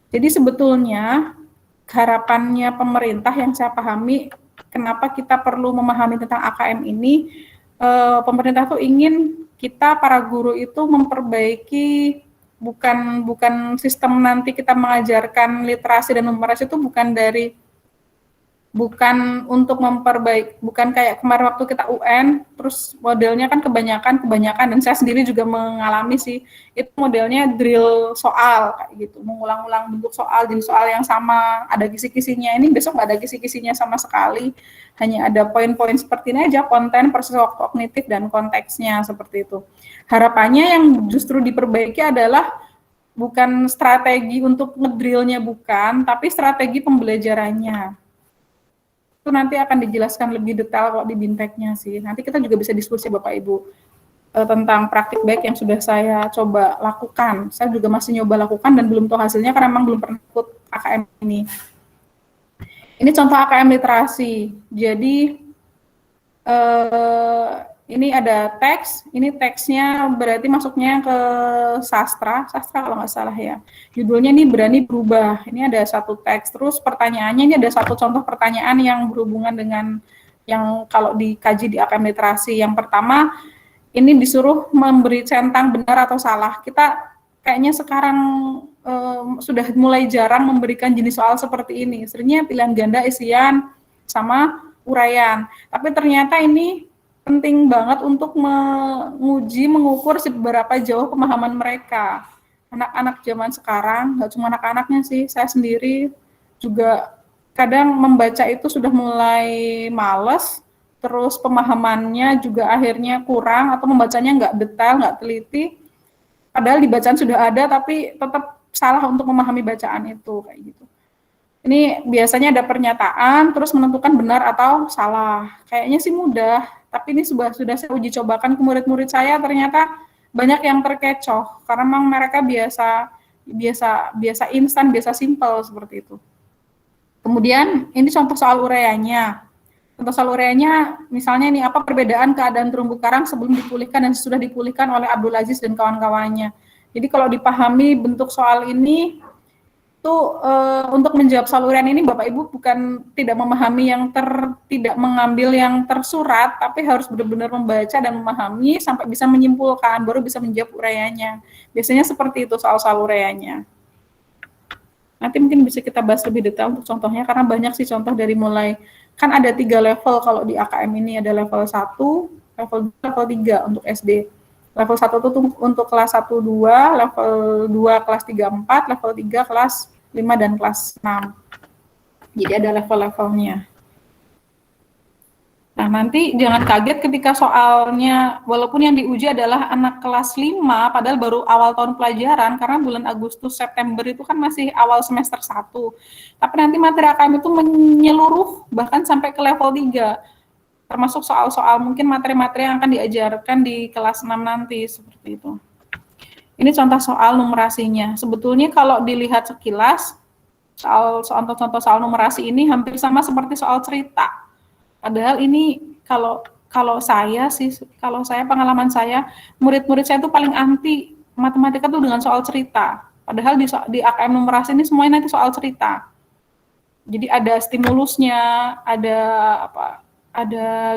Speaker 2: Jadi sebetulnya harapannya pemerintah yang saya pahami, kenapa kita perlu memahami tentang AKM ini, pemerintah tuh ingin kita para guru itu memperbaiki bukan sistem nanti kita mengajarkan literasi dan numerasi itu bukan untuk memperbaiki, bukan kayak kemarin waktu kita UN, terus modelnya kan kebanyakan, dan saya sendiri juga mengalami sih, itu modelnya drill soal, kayak gitu, mengulang-ulang bentuk soal, jenis soal yang sama, ada kisi-kisinya, ini besok nggak ada kisi-kisinya sama sekali, hanya ada poin-poin seperti ini aja, konten, proses kognitif, dan konteksnya, seperti itu. Harapannya yang justru diperbaiki adalah bukan strategi untuk ngedrillnya, bukan, tapi strategi pembelajarannya. Itu nanti akan dijelaskan lebih detail kalau di binteknya sih. Nanti kita juga bisa diskusi Bapak Ibu tentang praktik baik yang sudah saya coba lakukan. Saya juga masih nyoba lakukan dan belum tahu hasilnya karena memang belum pernah ikut AKM ini. Ini contoh AKM literasi. Jadi ini ada teks, ini teksnya berarti masuknya ke sastra kalau nggak salah ya. Judulnya ini berani berubah, ini ada satu teks, terus pertanyaannya ini ada satu contoh pertanyaan yang berhubungan dengan yang kalau dikaji di AKM literasi. Yang pertama, ini disuruh memberi centang benar atau salah. Kita kayaknya sekarang sudah mulai jarang memberikan jenis soal seperti ini. Seringnya pilihan ganda, isian, sama uraian. Tapi ternyata ini penting banget untuk mengukur seberapa jauh pemahaman mereka. Anak-anak zaman sekarang, nggak cuma anak-anaknya sih, saya sendiri juga kadang membaca itu sudah mulai males, terus pemahamannya juga akhirnya kurang, atau membacanya nggak detail, nggak teliti, padahal di bacaan sudah ada, tapi tetap salah untuk memahami bacaan itu, kayak gitu. Ini biasanya ada pernyataan, terus menentukan benar atau salah. Kayaknya sih mudah, tapi ini sudah saya uji cobakan ke murid-murid saya, ternyata banyak yang terkecoh, karena memang mereka biasa instan, biasa simpel seperti itu. Kemudian ini contoh soal uraiannya. Contoh soal uraiannya, misalnya ini apa perbedaan keadaan terumbu karang sebelum dipulihkan dan sesudah dipulihkan oleh Abdul Aziz dan kawan-kawannya. Jadi kalau dipahami bentuk soal ini, itu untuk menjawab soal uraian ini Bapak Ibu bukan tidak memahami tidak mengambil yang tersurat, tapi harus benar-benar membaca dan memahami sampai bisa menyimpulkan, baru bisa menjawab uraiannya. Biasanya seperti itu soal-soal uraiannya. Nanti mungkin bisa kita bahas lebih detail untuk contohnya, karena banyak sih contoh dari mulai, kan ada 3 level kalau di AKM ini, ada level 1, level 2, level 3 untuk SD. Level 1 itu untuk kelas 1, 2, level 2 kelas 3, 4, level 3 kelas 5 dan kelas 6. Jadi ada level-levelnya. Nah, nanti jangan kaget ketika soalnya, walaupun yang diuji adalah anak kelas 5, padahal baru awal tahun pelajaran, karena bulan Agustus, September itu kan masih awal semester 1. Tapi nanti materi AKM itu menyeluruh, bahkan sampai ke level 3. Termasuk soal-soal mungkin materi-materi yang akan diajarkan di kelas 6 nanti, seperti itu. Ini contoh soal numerasinya. Sebetulnya kalau dilihat sekilas, contoh-contoh soal numerasi ini hampir sama seperti soal cerita. Padahal ini kalau saya pengalaman saya, murid-murid saya itu paling anti matematika tuh dengan soal cerita. Padahal di AKM numerasi ini semuanya nanti soal cerita. Jadi ada stimulusnya, ada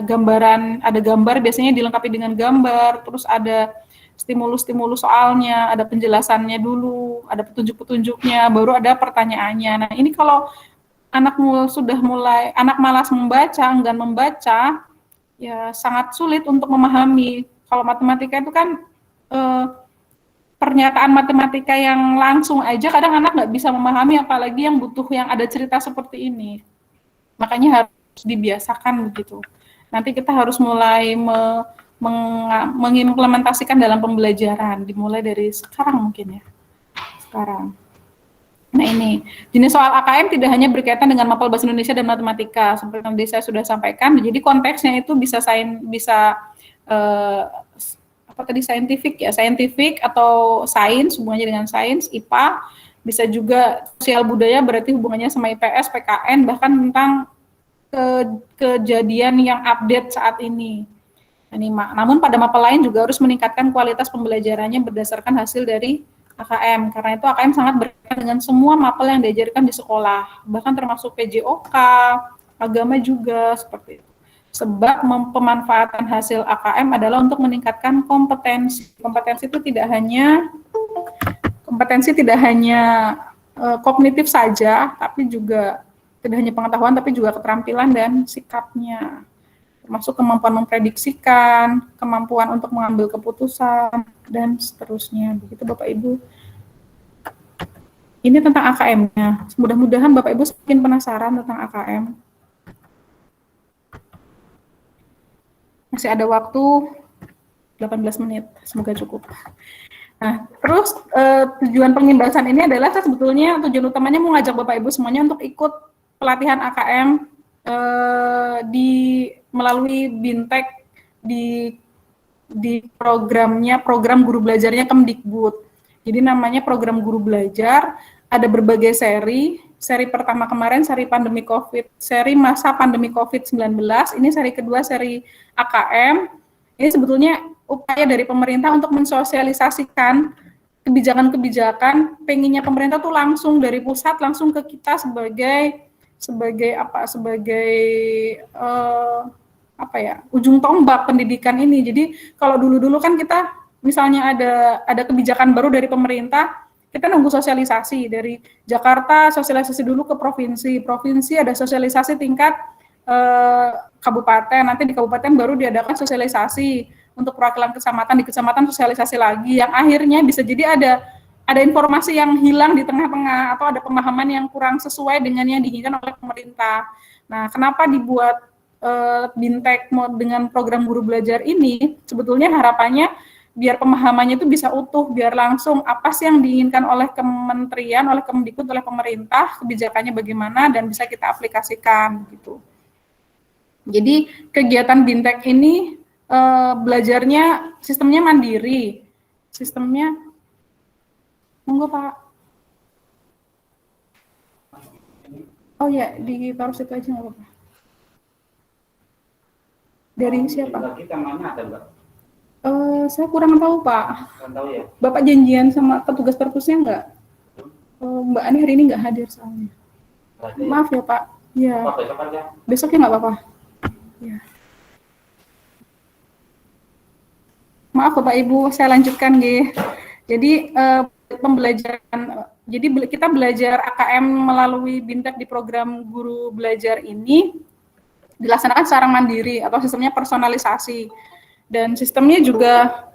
Speaker 2: gambaran, ada gambar biasanya dilengkapi dengan gambar, terus ada stimulus-stimulus soalnya, ada penjelasannya dulu, ada petunjuk-petunjuknya, baru ada pertanyaannya. Nah, ini kalau anak anak malas membaca, enggan membaca, ya sangat sulit untuk memahami. Kalau matematika itu kan pernyataan matematika yang langsung aja kadang anak nggak bisa memahami, apalagi yang butuh yang ada cerita seperti ini. Makanya harus dibiasakan begitu. Nanti kita harus mulai mengimplementasikan dalam pembelajaran, dimulai dari sekarang mungkin ya. Sekarang. Nah ini, jenis soal AKM tidak hanya berkaitan dengan mapel bahasa Indonesia dan matematika, seperti yang tadi saya sudah sampaikan. Jadi konteksnya itu bisa saintifik atau sains, hubungannya dengan sains, IPA, bisa juga sosial budaya berarti hubungannya sama IPS, PKN, bahkan tentang kejadian yang update saat ini. Namun pada mapel lain juga harus meningkatkan kualitas pembelajarannya berdasarkan hasil dari AKM, karena itu AKM sangat berkaitan dengan semua mapel yang diajarkan di sekolah, bahkan termasuk PJOK, agama juga seperti itu. Sebab pemanfaatan hasil AKM adalah untuk meningkatkan kompetensi. Kompetensi itu tidak hanya kognitif saja, tapi juga tidak hanya pengetahuan, tapi juga keterampilan dan sikapnya. Termasuk kemampuan memprediksikan, kemampuan untuk mengambil keputusan, dan seterusnya. Begitu Bapak Ibu. Ini tentang AKM-nya. Mudah-mudahan Bapak Ibu semakin penasaran tentang AKM. Masih ada waktu 18 menit, semoga cukup. Nah, terus tujuan pengimbasan ini adalah sebetulnya tujuan utamanya mau ngajak Bapak Ibu semuanya untuk ikut pelatihan AKM melalui Bintek di program guru belajarnya Kemdikbud. Jadi namanya program guru belajar, ada berbagai seri. Seri pertama kemarin seri masa pandemi COVID-19, ini seri kedua seri AKM. Ini sebetulnya upaya dari pemerintah untuk mensosialisasikan kebijakan-kebijakan, pengennya pemerintah tuh langsung dari pusat langsung ke kita sebagai ujung tombak pendidikan ini. Jadi kalau dulu-dulu kan kita misalnya ada kebijakan baru dari pemerintah, kita nunggu sosialisasi dari Jakarta, sosialisasi dulu ke provinsi ada sosialisasi tingkat kabupaten, nanti di kabupaten baru diadakan sosialisasi untuk perwakilan kecamatan, di kecamatan sosialisasi lagi, yang akhirnya bisa jadi ada informasi yang hilang di tengah-tengah atau ada pemahaman yang kurang sesuai dengan yang diinginkan oleh pemerintah. Nah, kenapa dibuat Bintek dengan program guru belajar ini? Sebetulnya harapannya biar pemahamannya itu bisa utuh, biar langsung apa sih yang diinginkan oleh kementerian, oleh Kemdikbud, oleh pemerintah, kebijakannya bagaimana, dan bisa kita aplikasikan gitu. Jadi kegiatan Bintek ini belajarnya sistemnya mandiri, sistemnya monggo Pak. Oh ya, ditaruh situ aja nggak apa-apa. Dari siapa?
Speaker 3: Kita mana ada Mbak?
Speaker 2: Saya kurang tahu Pak.
Speaker 3: Kurang tahu ya.
Speaker 2: Bapak janjian sama petugas perpusnya nggak? Mbak Ani hari ini nggak hadir soalnya. Maaf ya Pak. Ya. Besoknya nggak apa-apa. Ya. Maaf Bapak Ibu, saya lanjutkan G. Jadi pembelajaran, jadi kita belajar AKM melalui Bintek di program guru belajar ini dilaksanakan secara mandiri atau sistemnya personalisasi, dan sistemnya juga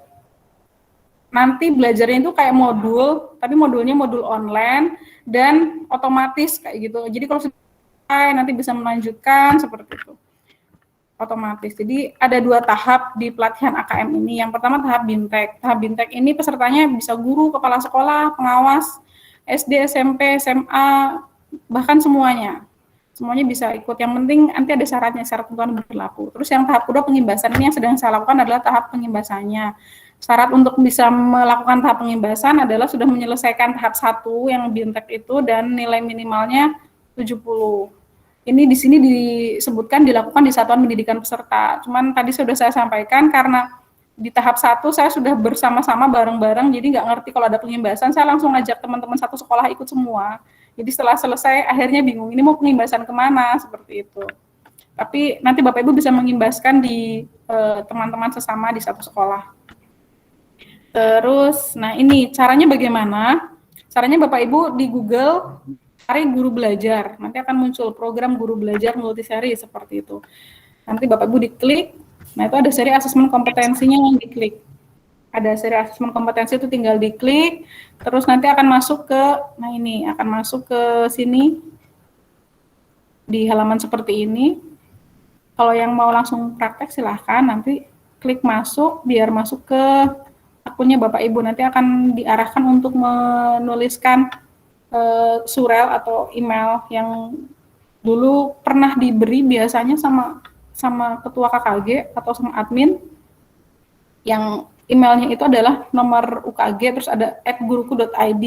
Speaker 2: nanti belajarnya itu kayak modul, tapi modulnya modul online dan otomatis kayak gitu. Jadi kalau selesai nanti bisa melanjutkan seperti itu. Otomatis. Jadi ada 2 tahap di pelatihan AKM ini. Yang pertama tahap Bintek. Tahap Bintek ini pesertanya bisa guru, kepala sekolah, pengawas, SD, SMP, SMA, bahkan semuanya. Semuanya bisa ikut. Yang penting nanti ada syaratnya, syarat ketentuan berlaku. Terus yang tahap kedua pengimbasan ini yang sedang saya lakukan adalah tahap pengimbasannya. Syarat untuk bisa melakukan tahap pengimbasan adalah sudah menyelesaikan tahap 1 yang Bintek itu dan nilai minimalnya 70. Ini di sini disebutkan dilakukan di satuan pendidikan peserta. Cuman tadi sudah saya sampaikan karena di tahap 1 saya sudah bersama-sama bareng-bareng, jadi nggak ngerti kalau ada pengimbasan, saya langsung ngajak teman-teman satu sekolah ikut semua. Jadi setelah selesai akhirnya bingung, ini mau pengimbasan kemana, seperti itu. Tapi nanti Bapak Ibu bisa mengimbaskan di teman-teman sesama di satu sekolah. Terus, nah ini caranya bagaimana? Caranya Bapak Ibu di Google cari guru belajar. Nanti akan muncul program guru belajar multiseri seperti itu. Nanti Bapak Ibu diklik, nah itu ada seri asesmen kompetensinya yang diklik. Ada seri asesmen kompetensi itu tinggal diklik, terus nanti akan masuk ke, nah ini akan masuk ke sini di halaman seperti ini. Kalau yang mau langsung praktek silahkan nanti klik masuk biar masuk ke akunnya Bapak Ibu. Nanti akan diarahkan untuk menuliskan surel atau email yang dulu pernah diberi biasanya sama ketua KKG atau sama admin, yang emailnya itu adalah nomor UKG, terus ada @guruku.id,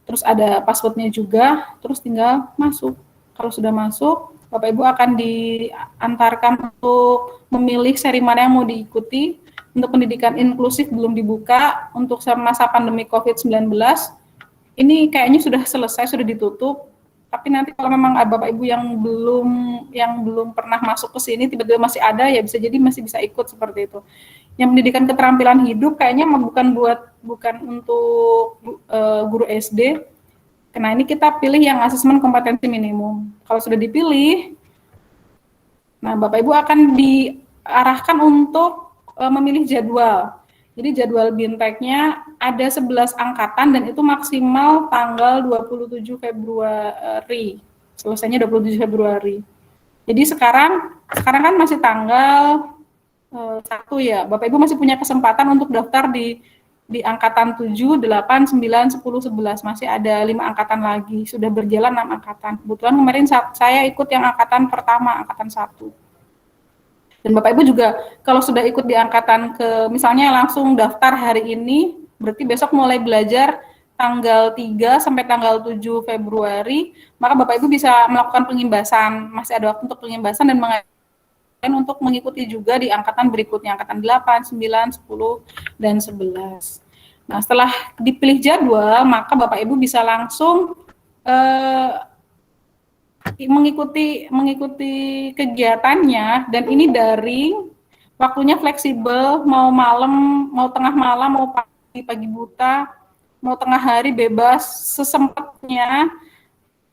Speaker 2: terus ada passwordnya juga, terus tinggal masuk. Kalau sudah masuk, Bapak Ibu akan diantarkan untuk memilih seri mana yang mau diikuti. Untuk pendidikan inklusif belum dibuka, untuk masa pandemi COVID-19, ini kayaknya sudah selesai, sudah ditutup. Tapi nanti kalau memang Bapak Ibu yang belum pernah masuk ke sini tiba-tiba masih ada, ya bisa jadi masih bisa ikut seperti itu. Yang pendidikan keterampilan hidup kayaknya bukan untuk guru SD. Nah, ini kita pilih yang asesmen kompetensi minimum. Kalau sudah dipilih, nah Bapak Ibu akan diarahkan untuk memilih jadwal. Jadi jadwal binteknya ada 11 angkatan dan itu maksimal tanggal 27 Februari. Selesainya 27 Februari. Jadi sekarang kan masih tanggal 1 ya. Bapak Ibu masih punya kesempatan untuk daftar di angkatan 7, 8, 9, 10, 11. Masih ada 5 angkatan lagi. Sudah berjalan 6 angkatan. Kebetulan kemarin saya ikut yang angkatan pertama, angkatan 1. Dan Bapak Ibu juga kalau sudah ikut di angkatan misalnya langsung daftar hari ini, berarti besok mulai belajar tanggal 3 sampai tanggal 7 Februari, maka Bapak Ibu bisa melakukan pengimbasan. Masih ada waktu untuk pengimbasan dan untuk mengikuti juga di angkatan berikutnya, angkatan 8, 9, 10, dan 11. Nah, setelah dipilih jadwal, maka Bapak Ibu bisa langsung mengikuti kegiatannya, dan ini daring, waktunya fleksibel, mau malam, mau tengah malam, mau pagi buta, mau tengah hari bebas sesempatnya,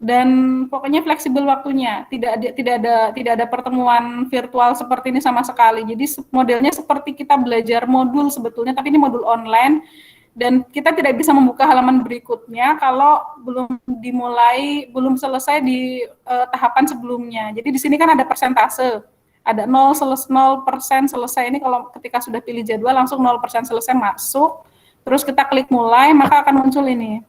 Speaker 2: dan pokoknya fleksibel waktunya. Tidak ada pertemuan virtual seperti ini sama sekali. Jadi modelnya seperti kita belajar modul sebetulnya, tapi ini modul online. Dan kita tidak bisa membuka halaman berikutnya kalau belum selesai di tahapan sebelumnya. Jadi di sini kan ada persentase, ada 0% selesai. Ini kalau ketika sudah pilih jadwal langsung 0% selesai masuk, terus kita klik mulai, maka akan muncul ini.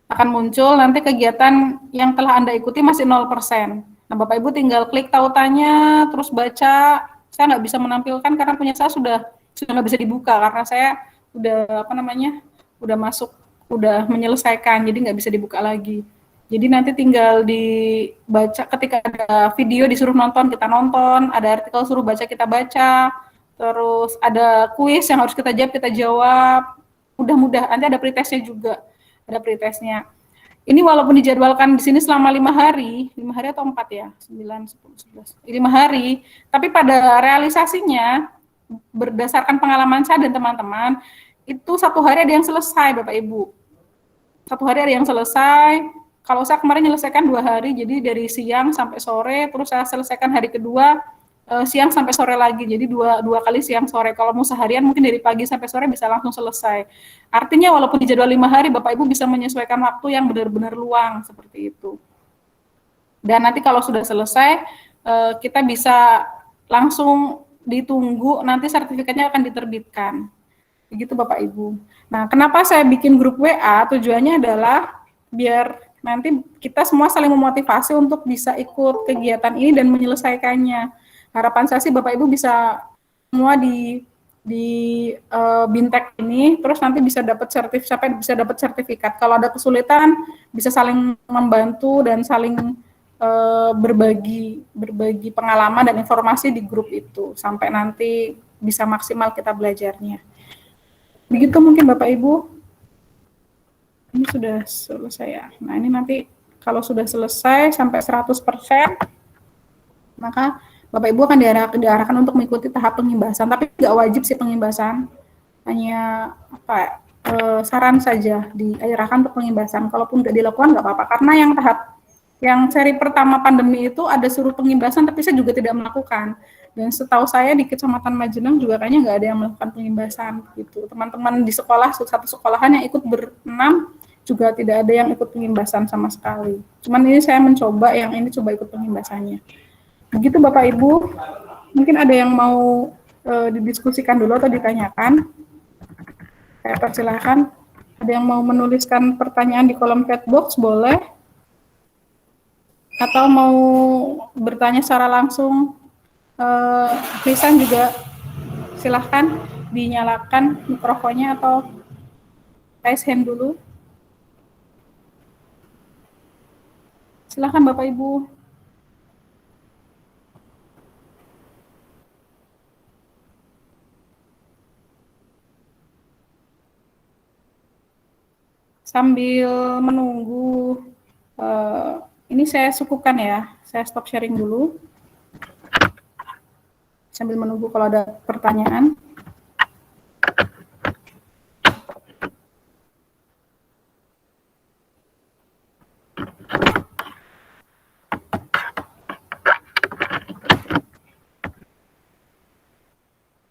Speaker 2: Akan muncul nanti kegiatan yang telah Anda ikuti masih 0%. Nah, Bapak Ibu tinggal klik tautannya, terus baca. Saya nggak bisa menampilkan karena punya saya sudah nggak bisa dibuka karena saya udah menyelesaikan, jadi nggak bisa dibuka lagi. Jadi nanti tinggal dibaca, ketika ada video disuruh nonton, kita nonton, ada artikel suruh baca, kita baca, terus ada kuis yang harus kita jawab, mudah-mudahan nanti ada pretestnya juga, ada pretestnya. Ini walaupun dijadwalkan di sini selama 5 hari atau 4 ya, 9, 10, 11, 5 hari, tapi pada realisasinya, berdasarkan pengalaman saya dan teman-teman, itu 1 hari ada yang selesai, Bapak Ibu. 1 hari ada yang selesai. Kalau saya kemarin menyelesaikan 2 hari, jadi dari siang sampai sore, terus saya selesaikan hari kedua, siang sampai sore lagi, jadi dua kali siang sore. Kalau mau seharian mungkin dari pagi sampai sore bisa langsung selesai. Artinya walaupun dijadwal 5 hari, Bapak Ibu bisa menyesuaikan waktu yang benar-benar luang, seperti itu. Dan nanti kalau sudah selesai, kita bisa langsung ditunggu, nanti sertifikatnya akan diterbitkan. Begitu Bapak Ibu. Nah, kenapa saya bikin grup WA? Tujuannya adalah biar nanti kita semua saling memotivasi untuk bisa ikut kegiatan ini dan menyelesaikannya. Harapan saya sih Bapak Ibu bisa semua di Bintek ini, terus nanti bisa dapat sertifikat. Kalau ada kesulitan bisa saling membantu dan saling berbagi pengalaman dan informasi di grup itu sampai nanti bisa maksimal kita belajarnya. Begitu mungkin Bapak Ibu. Ini sudah selesai ya. Nah, ini nanti kalau sudah selesai sampai 100%, maka Bapak Ibu akan diarahkan untuk mengikuti tahap pengimbasan, tapi nggak wajib sih pengimbasan. hanya saran saja diarahkan untuk pengimbasan. Kalaupun nggak dilakukan nggak apa-apa, karena yang seri pertama pandemi itu ada suruh pengimbasan, tapi saya juga tidak melakukan. Dan setahu saya di Kecamatan Majenang juga kayaknya nggak ada yang melakukan pengimbasan gitu. Teman-teman di sekolah, satu sekolahan yang ikut berenam juga tidak ada yang ikut pengimbasan sama sekali. Cuman ini saya mencoba, yang ini coba ikut pengimbasannya. Begitu Bapak Ibu, mungkin ada yang mau didiskusikan dulu atau ditanyakan. Saya persilahkan. Ada yang mau menuliskan pertanyaan di kolom chat box, boleh. Atau mau bertanya secara langsung, Krisan juga silahkan dinyalakan mikrofonnya atau raise hand dulu. Silahkan Bapak Ibu. Sambil menunggu, ini saya cukupkan ya, saya stop sharing dulu. Sambil menunggu kalau ada pertanyaan.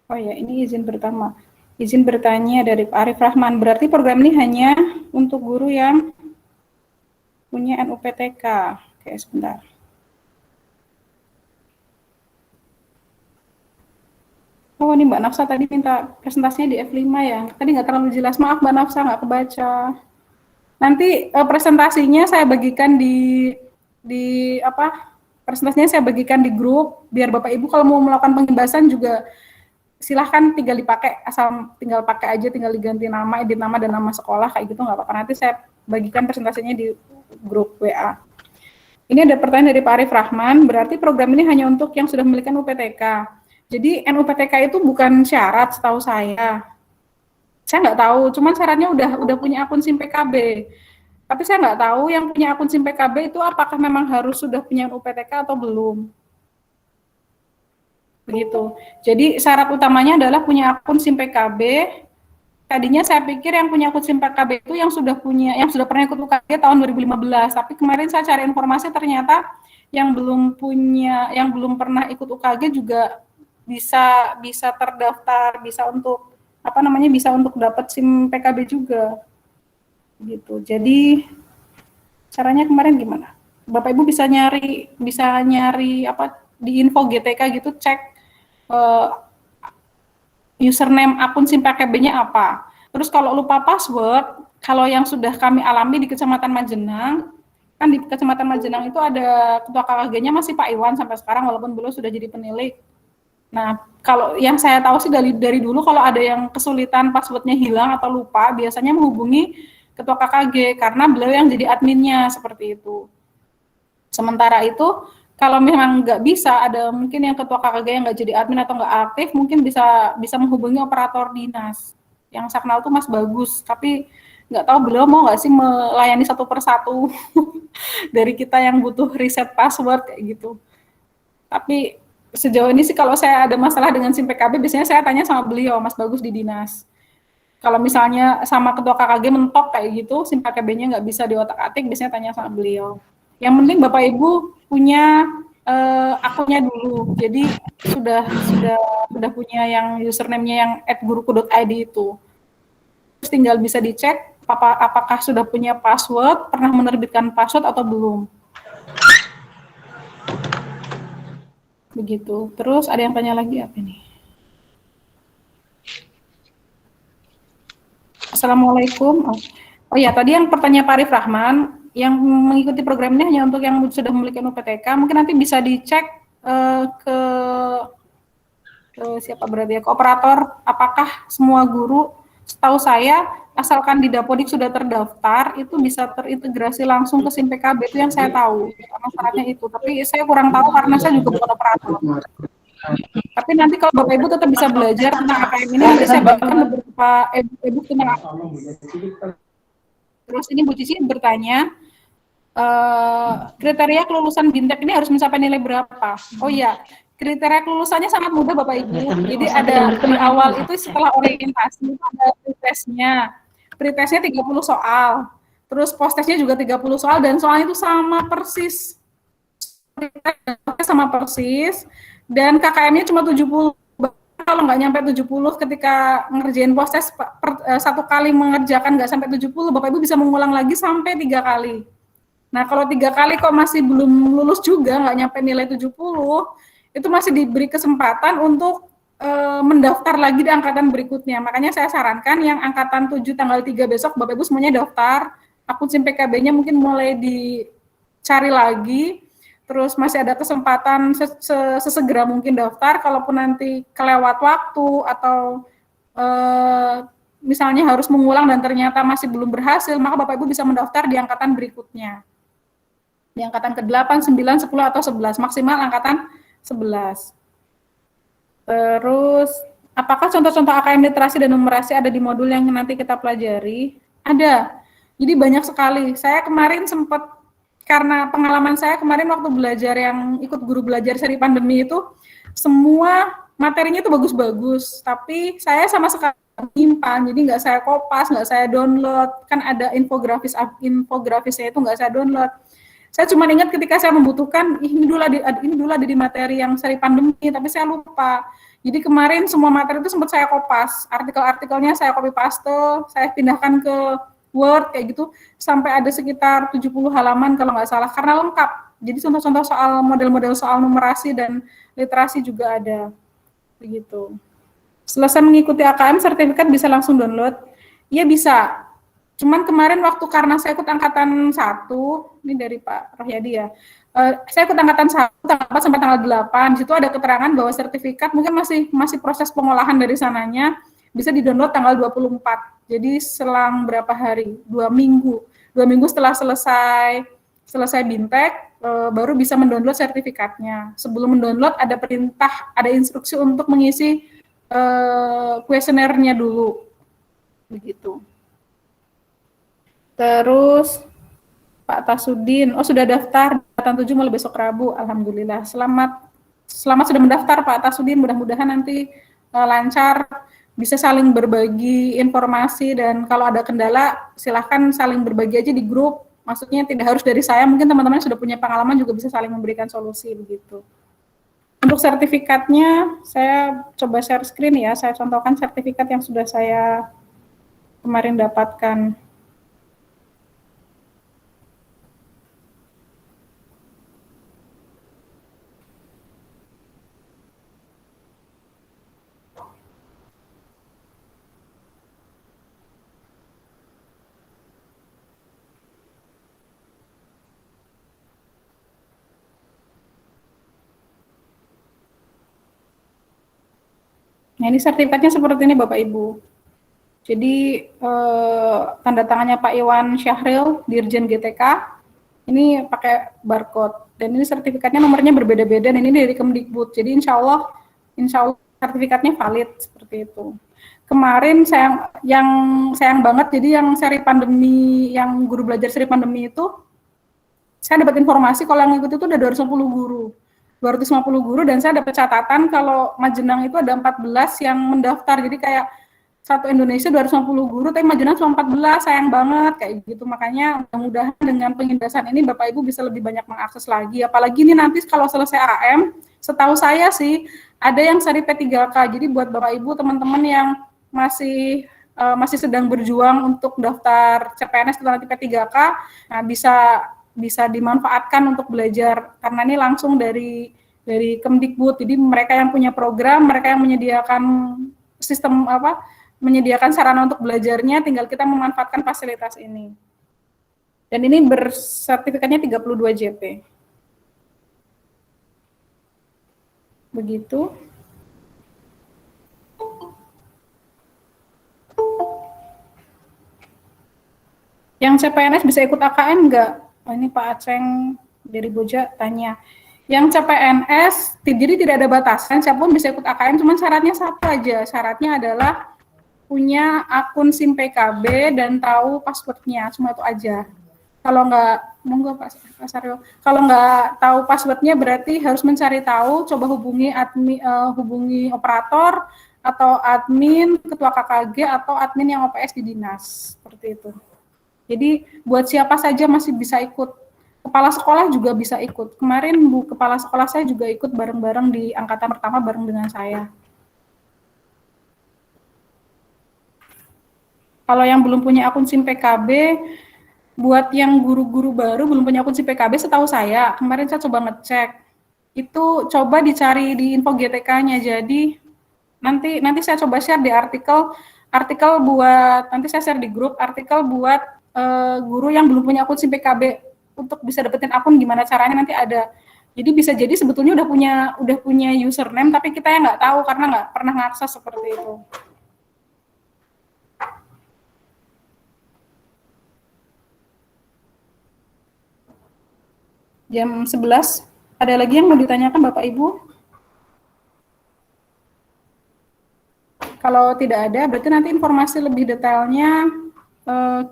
Speaker 2: Oh ya, ini izin pertama. Izin bertanya dari Pak Arif Rahman. Berarti program ini hanya untuk guru yang punya NUPTK. Oke, sebentar. Oh, ini Mbak Nafsa tadi minta presentasinya di F5 ya. Tadi nggak terlalu jelas. Maaf Mbak Nafsa, nggak kebaca. Nanti presentasinya saya bagikan presentasinya saya bagikan di grup, biar Bapak Ibu kalau mau melakukan pengimbasan juga silahkan tinggal dipakai, asal tinggal pakai aja, tinggal diganti nama, edit nama dan nama sekolah, kayak gitu nggak apa-apa. Nanti saya bagikan presentasinya di grup WA. Ini ada pertanyaan dari Pak Arif Rahman, berarti program ini hanya untuk yang sudah memiliki NUPTK. Jadi NUPTK itu bukan syarat setahu saya. Saya nggak tahu, cuman syaratnya udah punya akun SIM PKB. Tapi saya nggak tahu yang punya akun SIM PKB itu apakah memang harus sudah punya NUPTK atau belum. Begitu. Jadi syarat utamanya adalah punya akun SIM PKB. Tadinya saya pikir yang punya akun SIM PKB itu yang sudah pernah ikut UKG tahun 2015. Tapi kemarin saya cari informasi ternyata yang belum pernah ikut UKG juga bisa terdaftar, bisa untuk dapat SIM PKB juga. Gitu. Jadi caranya kemarin gimana? Bapak Ibu bisa nyari di info GTK gitu, cek username akun SIM PKB-nya apa. Terus kalau lupa password, kalau yang sudah kami alami di Kecamatan Majenang, kan di Kecamatan Majenang itu ada ketua KKG-nya masih Pak Iwan sampai sekarang walaupun beliau sudah jadi penilik. Nah, kalau yang saya tahu sih dari dulu kalau ada yang kesulitan passwordnya hilang atau lupa, biasanya menghubungi ketua KKG karena beliau yang jadi adminnya seperti itu. Sementara itu, kalau memang nggak bisa, ada mungkin yang ketua KKG yang nggak jadi admin atau nggak aktif, mungkin bisa menghubungi operator dinas. Yang saya kenal tuh Mas Bagus, tapi nggak tahu beliau mau nggak sih melayani satu persatu dari kita yang butuh reset password kayak gitu. Tapi sejauh ini sih kalau saya ada masalah dengan SIM PKB, biasanya saya tanya sama beliau, Mas Bagus di dinas. Kalau misalnya sama ketua KKG mentok kayak gitu, SIM PKB-nya nggak bisa diotak-atik, biasanya tanya sama beliau. Yang penting Bapak Ibu punya akunnya dulu. Jadi sudah punya yang username-nya yang @guruku.id itu. Terus tinggal bisa dicek apakah sudah punya password, pernah menerbitkan password atau belum. Begitu. Terus ada yang tanya lagi apa ini? Assalamualaikum. Oh ya, tadi yang pertanyaan Pak Arif Rahman, yang mengikuti program ini hanya untuk yang sudah memiliki NUPTK, mungkin nanti bisa dicek ke siapa berarti ya, ke operator, apakah semua guru, setahu saya, asalkan di Dapodik sudah terdaftar, itu bisa terintegrasi langsung ke SIM PKB, itu yang saya tahu, karena syaratnya itu. Tapi saya kurang tahu karena saya juga bukan operator. Tapi nanti kalau Bapak Ibu tetap bisa belajar tentang AKM ini, nanti saya bagikan beberapa e-book tentang AKM. Terus ini Bu Cici bertanya, kriteria kelulusan BINTEK ini harus mencapai nilai berapa? Oh iya, Kriteria kelulusannya sangat mudah Bapak Ibu. Jadi ada di awal itu setelah orientasi itu ada pretestnya. Pretestnya 30 soal. Terus postesnya juga 30 soal dan soalnya itu sama persis. Sama persis dan KKM-nya cuma 70. Kalau nggak nyampe 70 ketika ngerjain postes satu kali mengerjakan nggak sampai 70, Bapak Ibu bisa mengulang lagi sampai 3 kali. Nah, kalau 3 kali kok masih belum lulus juga, nggak nyampe nilai 70, itu masih diberi kesempatan untuk mendaftar lagi di angkatan berikutnya. Makanya saya sarankan yang angkatan 7 tanggal 3 besok, Bapak Ibu semuanya daftar, akun SIM PKB-nya mungkin mulai dicari lagi, terus masih ada kesempatan sesegera mungkin daftar, kalaupun nanti kelewat waktu atau misalnya harus mengulang dan ternyata masih belum berhasil, maka Bapak Ibu bisa mendaftar di angkatan berikutnya. Di angkatan ke-8, 9, 10, atau 11, maksimal angkatan 11. Terus, apakah contoh-contoh AKM literasi dan numerasi ada di modul yang nanti kita pelajari? Ada. Jadi banyak sekali. Saya kemarin sempat, karena pengalaman saya kemarin waktu belajar yang ikut guru belajar seri pandemi itu, semua materinya itu bagus-bagus, tapi saya sama sekali menyimpan, jadi nggak saya kopas, nggak saya download, kan ada infografisnya itu nggak saya download. Saya cuma ingat ketika saya membutuhkan, ini dulu ada di materi yang seri pandemi, tapi saya lupa. Jadi kemarin semua materi itu sempat saya kopas, artikel-artikelnya saya copy paste, saya pindahkan ke Word kayak gitu, sampai ada sekitar 70 halaman kalau nggak salah, karena lengkap. Jadi contoh-contoh soal model-model soal numerasi dan literasi juga ada, begitu. Selesai mengikuti AKM, sertifikat bisa langsung download? Iya bisa. Cuman kemarin waktu karena saya ikut angkatan 1, ini dari Pak Rohyadi ya, saya ikut angkatan 1, tanggal 4 sampai tanggal 8, di situ ada keterangan bahwa sertifikat mungkin masih proses pengolahan dari sananya, bisa di-download tanggal 24. Jadi selang berapa hari? 2 minggu. 2 minggu setelah selesai bintek, baru bisa mendownload sertifikatnya. Sebelum mendownload ada perintah, ada instruksi untuk mengisi kuesionernya dulu. Begitu. Terus Pak Tasudin, sudah daftar angkatan 7 mulai besok Rabu, alhamdulillah. Selamat sudah mendaftar Pak Tasudin, mudah-mudahan nanti lancar, bisa saling berbagi informasi, dan kalau ada kendala silahkan saling berbagi aja di grup. Maksudnya tidak harus dari saya, mungkin teman-teman sudah punya pengalaman juga bisa saling memberikan solusi begitu. Untuk sertifikatnya saya coba share screen ya, saya contohkan sertifikat yang sudah saya kemarin dapatkan. Nah, ini sertifikatnya seperti ini Bapak Ibu. Jadi tanda tangannya Pak Iwan Syahril, Dirjen GTK, ini pakai barcode. Dan ini sertifikatnya nomornya berbeda-beda, dan ini dari Kemdikbud. Jadi insya Allah sertifikatnya valid seperti itu. Kemarin sayang banget, jadi yang seri pandemi, yang guru belajar seri pandemi itu, saya dapat informasi kalau yang ikut itu udah 250 guru, dan saya dapat catatan kalau Majenang itu ada 14 yang mendaftar, jadi kayak satu Indonesia 250 guru, tapi Majenang cuma 14, sayang banget kayak gitu. Makanya mudah-mudahan dengan pengindasan ini Bapak Ibu bisa lebih banyak mengakses lagi, apalagi ini nanti kalau selesai AM, setahu saya sih ada yang seri P3K, jadi buat Bapak Ibu teman-teman yang masih sedang berjuang untuk daftar CPNS atau nanti P3K, nah bisa dimanfaatkan untuk belajar, karena ini langsung dari Kemdikbud. Jadi mereka yang punya program, mereka yang menyediakan sistem menyediakan sarana untuk belajarnya, tinggal kita memanfaatkan fasilitas ini. Dan ini bersertifikatnya 32 JP. Begitu. Yang CPNS bisa ikut AKM enggak? Ini Pak Aceng dari Boja tanya. Yang CPNS, jadi tidak ada batasan, siapapun bisa ikut AKM, cuman syaratnya satu aja. Syaratnya adalah punya akun SIM PKB dan tahu passwordnya, cuma itu aja. Kalau nggak, monggo Pak Saryo. Kalau nggak tahu passwordnya berarti harus mencari tahu, coba hubungi admin, hubungi operator atau admin, ketua KKG atau admin yang OPS di dinas, seperti itu. Jadi buat siapa saja masih bisa ikut. Kepala sekolah juga bisa ikut. Kemarin Bu Kepala Sekolah saya juga ikut bareng-bareng di angkatan pertama bareng dengan saya. Kalau yang belum punya akun SIM PKB, buat yang guru-guru baru belum punya akun SIM PKB, setahu saya, kemarin saya coba ngecek, itu coba dicari di info GTK-nya. Jadi nanti saya coba share di artikel buat, nanti saya share di grup artikel buat guru yang belum punya akun SIM PKB untuk bisa dapetin akun, gimana caranya nanti ada. Jadi bisa jadi sebetulnya udah punya username tapi kita yang nggak tahu karena nggak pernah ngakses seperti itu. Jam 11, ada lagi yang mau ditanyakan Bapak Ibu? Kalau tidak ada, berarti nanti informasi lebih detailnya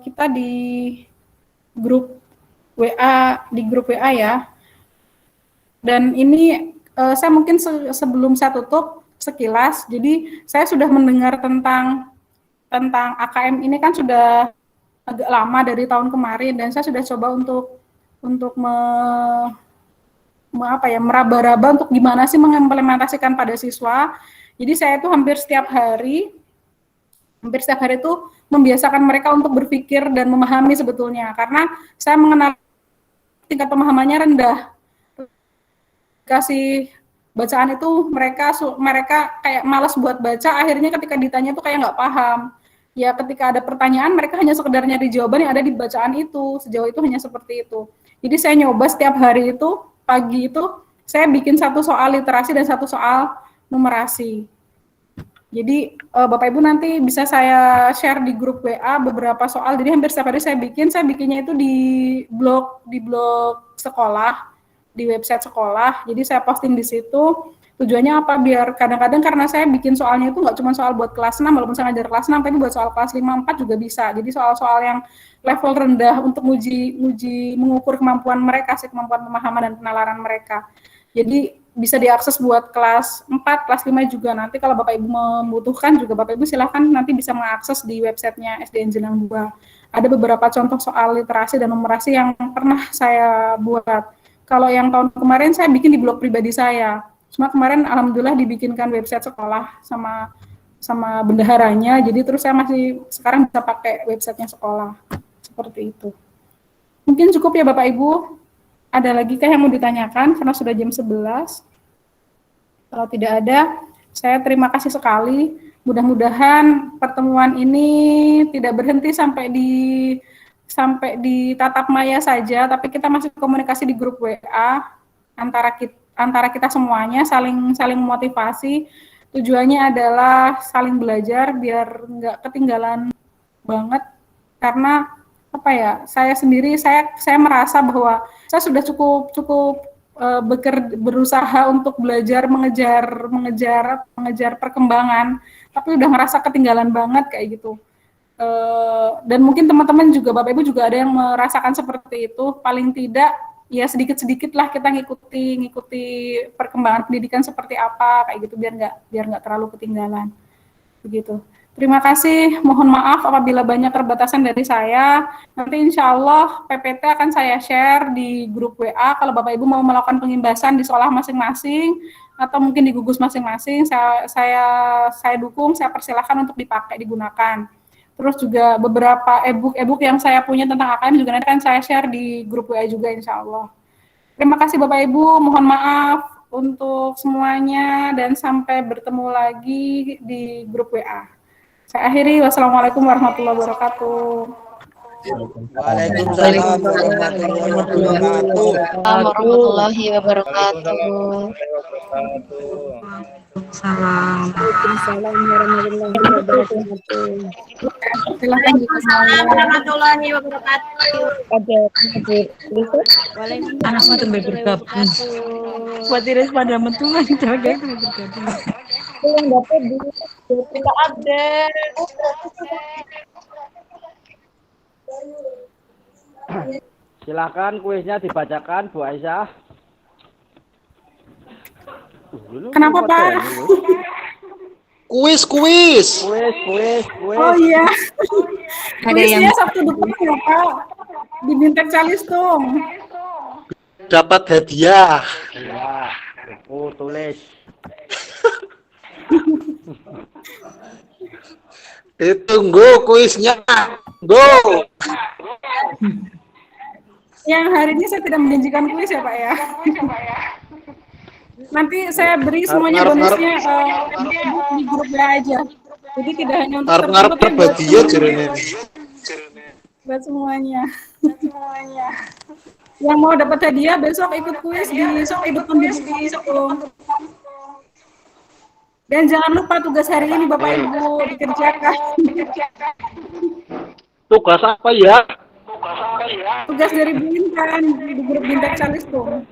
Speaker 2: kita di grup WA ya. Dan ini saya mungkin sebelum saya tutup sekilas, jadi saya sudah mendengar tentang AKM ini kan sudah agak lama dari tahun kemarin, dan saya sudah coba untuk meraba-raba untuk gimana sih mengimplementasikan pada siswa. Jadi saya itu hampir setiap hari itu membiasakan mereka untuk berpikir dan memahami sebetulnya, karena saya mengenal tingkat pemahamannya rendah. Kasih bacaan itu mereka kayak malas buat baca, akhirnya ketika ditanya itu kayak nggak paham. Ya ketika ada pertanyaan mereka hanya sekedar nyari jawaban yang ada di bacaan itu, sejauh itu hanya seperti itu. Jadi saya nyoba setiap hari itu, pagi itu saya bikin satu soal literasi dan satu soal numerasi. Jadi Bapak Ibu nanti bisa saya share di grup WA beberapa soal. Jadi hampir setiap hari saya bikinnya itu di blog sekolah, di website sekolah. Jadi saya posting di situ. Tujuannya apa? Biar kadang-kadang karena saya bikin soalnya itu nggak cuma soal buat kelas 6, walaupun saya ngajar kelas 6, tapi buat soal kelas 5, 4 juga bisa. Jadi soal-soal yang level rendah untuk mengukur kemampuan mereka, kemampuan pemahaman dan penalaran mereka. Jadi bisa diakses buat kelas 4, kelas 5 juga. Nanti kalau Bapak Ibu membutuhkan juga Bapak Ibu silakan nanti bisa mengakses di websitenya SDN Jenang 2. Ada beberapa contoh soal literasi dan numerasi yang pernah saya buat. Kalau yang tahun kemarin saya bikin di blog pribadi saya. Cuma kemarin alhamdulillah dibikinkan website sekolah sama bendaharanya. Jadi terus saya masih sekarang bisa pakai websitenya sekolah. Seperti itu. Mungkin cukup ya Bapak Ibu. Ada lagi kah yang mau ditanyakan karena sudah jam 11? Kalau tidak ada, saya terima kasih sekali. Mudah-mudahan pertemuan ini tidak berhenti sampai di tatap maya saja, tapi kita masih komunikasi di grup WA antara kita semuanya, saling motivasi. Tujuannya adalah saling belajar biar nggak ketinggalan banget, karena apa ya, saya sendiri saya merasa bahwa saya sudah cukup berusaha untuk belajar mengejar perkembangan, tapi udah ngerasa ketinggalan banget kayak gitu. Dan mungkin teman-teman juga, Bapak Ibu juga ada yang merasakan seperti itu. Paling tidak ya sedikit-sedikit lah kita ngikuti perkembangan pendidikan seperti apa kayak gitu, biar nggak terlalu ketinggalan begitu. Terima kasih, mohon maaf apabila banyak keterbatasan dari saya. Nanti insya Allah PPT akan saya share di grup WA. Kalau Bapak Ibu mau melakukan pengimbasan di sekolah masing-masing atau mungkin di gugus masing-masing, saya dukung, saya persilahkan untuk dipakai, digunakan. Terus juga beberapa e-book yang saya punya tentang AKM juga nanti akan saya share di grup WA juga insya Allah. Terima kasih Bapak Ibu, mohon maaf untuk semuanya dan sampai bertemu lagi di grup WA. Saya akhiri, wassalamualaikum warahmatullahi wabarakatuh.
Speaker 3: Waalaikumsalam warahmatullahi wabarakatuh.
Speaker 5: Warahmatullahi wabarakatuh.
Speaker 6: Waalaikumsalam warahmatullahi wabarakatuh.
Speaker 2: Silakan jika mau.
Speaker 4: warahmatullahi wabarakatuh.
Speaker 6: Ada
Speaker 7: Anak itu bergabung. Buat iris pada mentulan jaga itu bergabung.
Speaker 6: yang dapat kita update.
Speaker 3: Silakan kuisnya dibacakan Bu Aisyah.
Speaker 2: Kenapa, Pak?
Speaker 1: Kuis.
Speaker 3: Kuis.
Speaker 2: Oh iya.
Speaker 5: Ada yang
Speaker 2: Kuisnya Sabtu depan ya, Pak. Di Bintek Calistung.
Speaker 1: Dapat hadiah.
Speaker 3: Ya, buku tulis.
Speaker 1: Ditunggu kuisnya. Go.
Speaker 2: Yang hari ini saya tidak menjanjikan kuis ya, Pak ya. Nanti saya beri semuanya bonusnya di grup WA aja. Jadi tidak hanya untuk
Speaker 1: Ngarep-ngarep
Speaker 2: tertentu, tapi
Speaker 1: berbagi ya jarene.
Speaker 2: buat semuanya. Yang mau dapat hadiah besok ikut kuis di depan itu. Dan jangan lupa tugas hari ini Bapak Ibu dikerjakan.
Speaker 1: Tugas apa ya?
Speaker 2: Tugas dari Bu Intan di grup Bintek Calistung.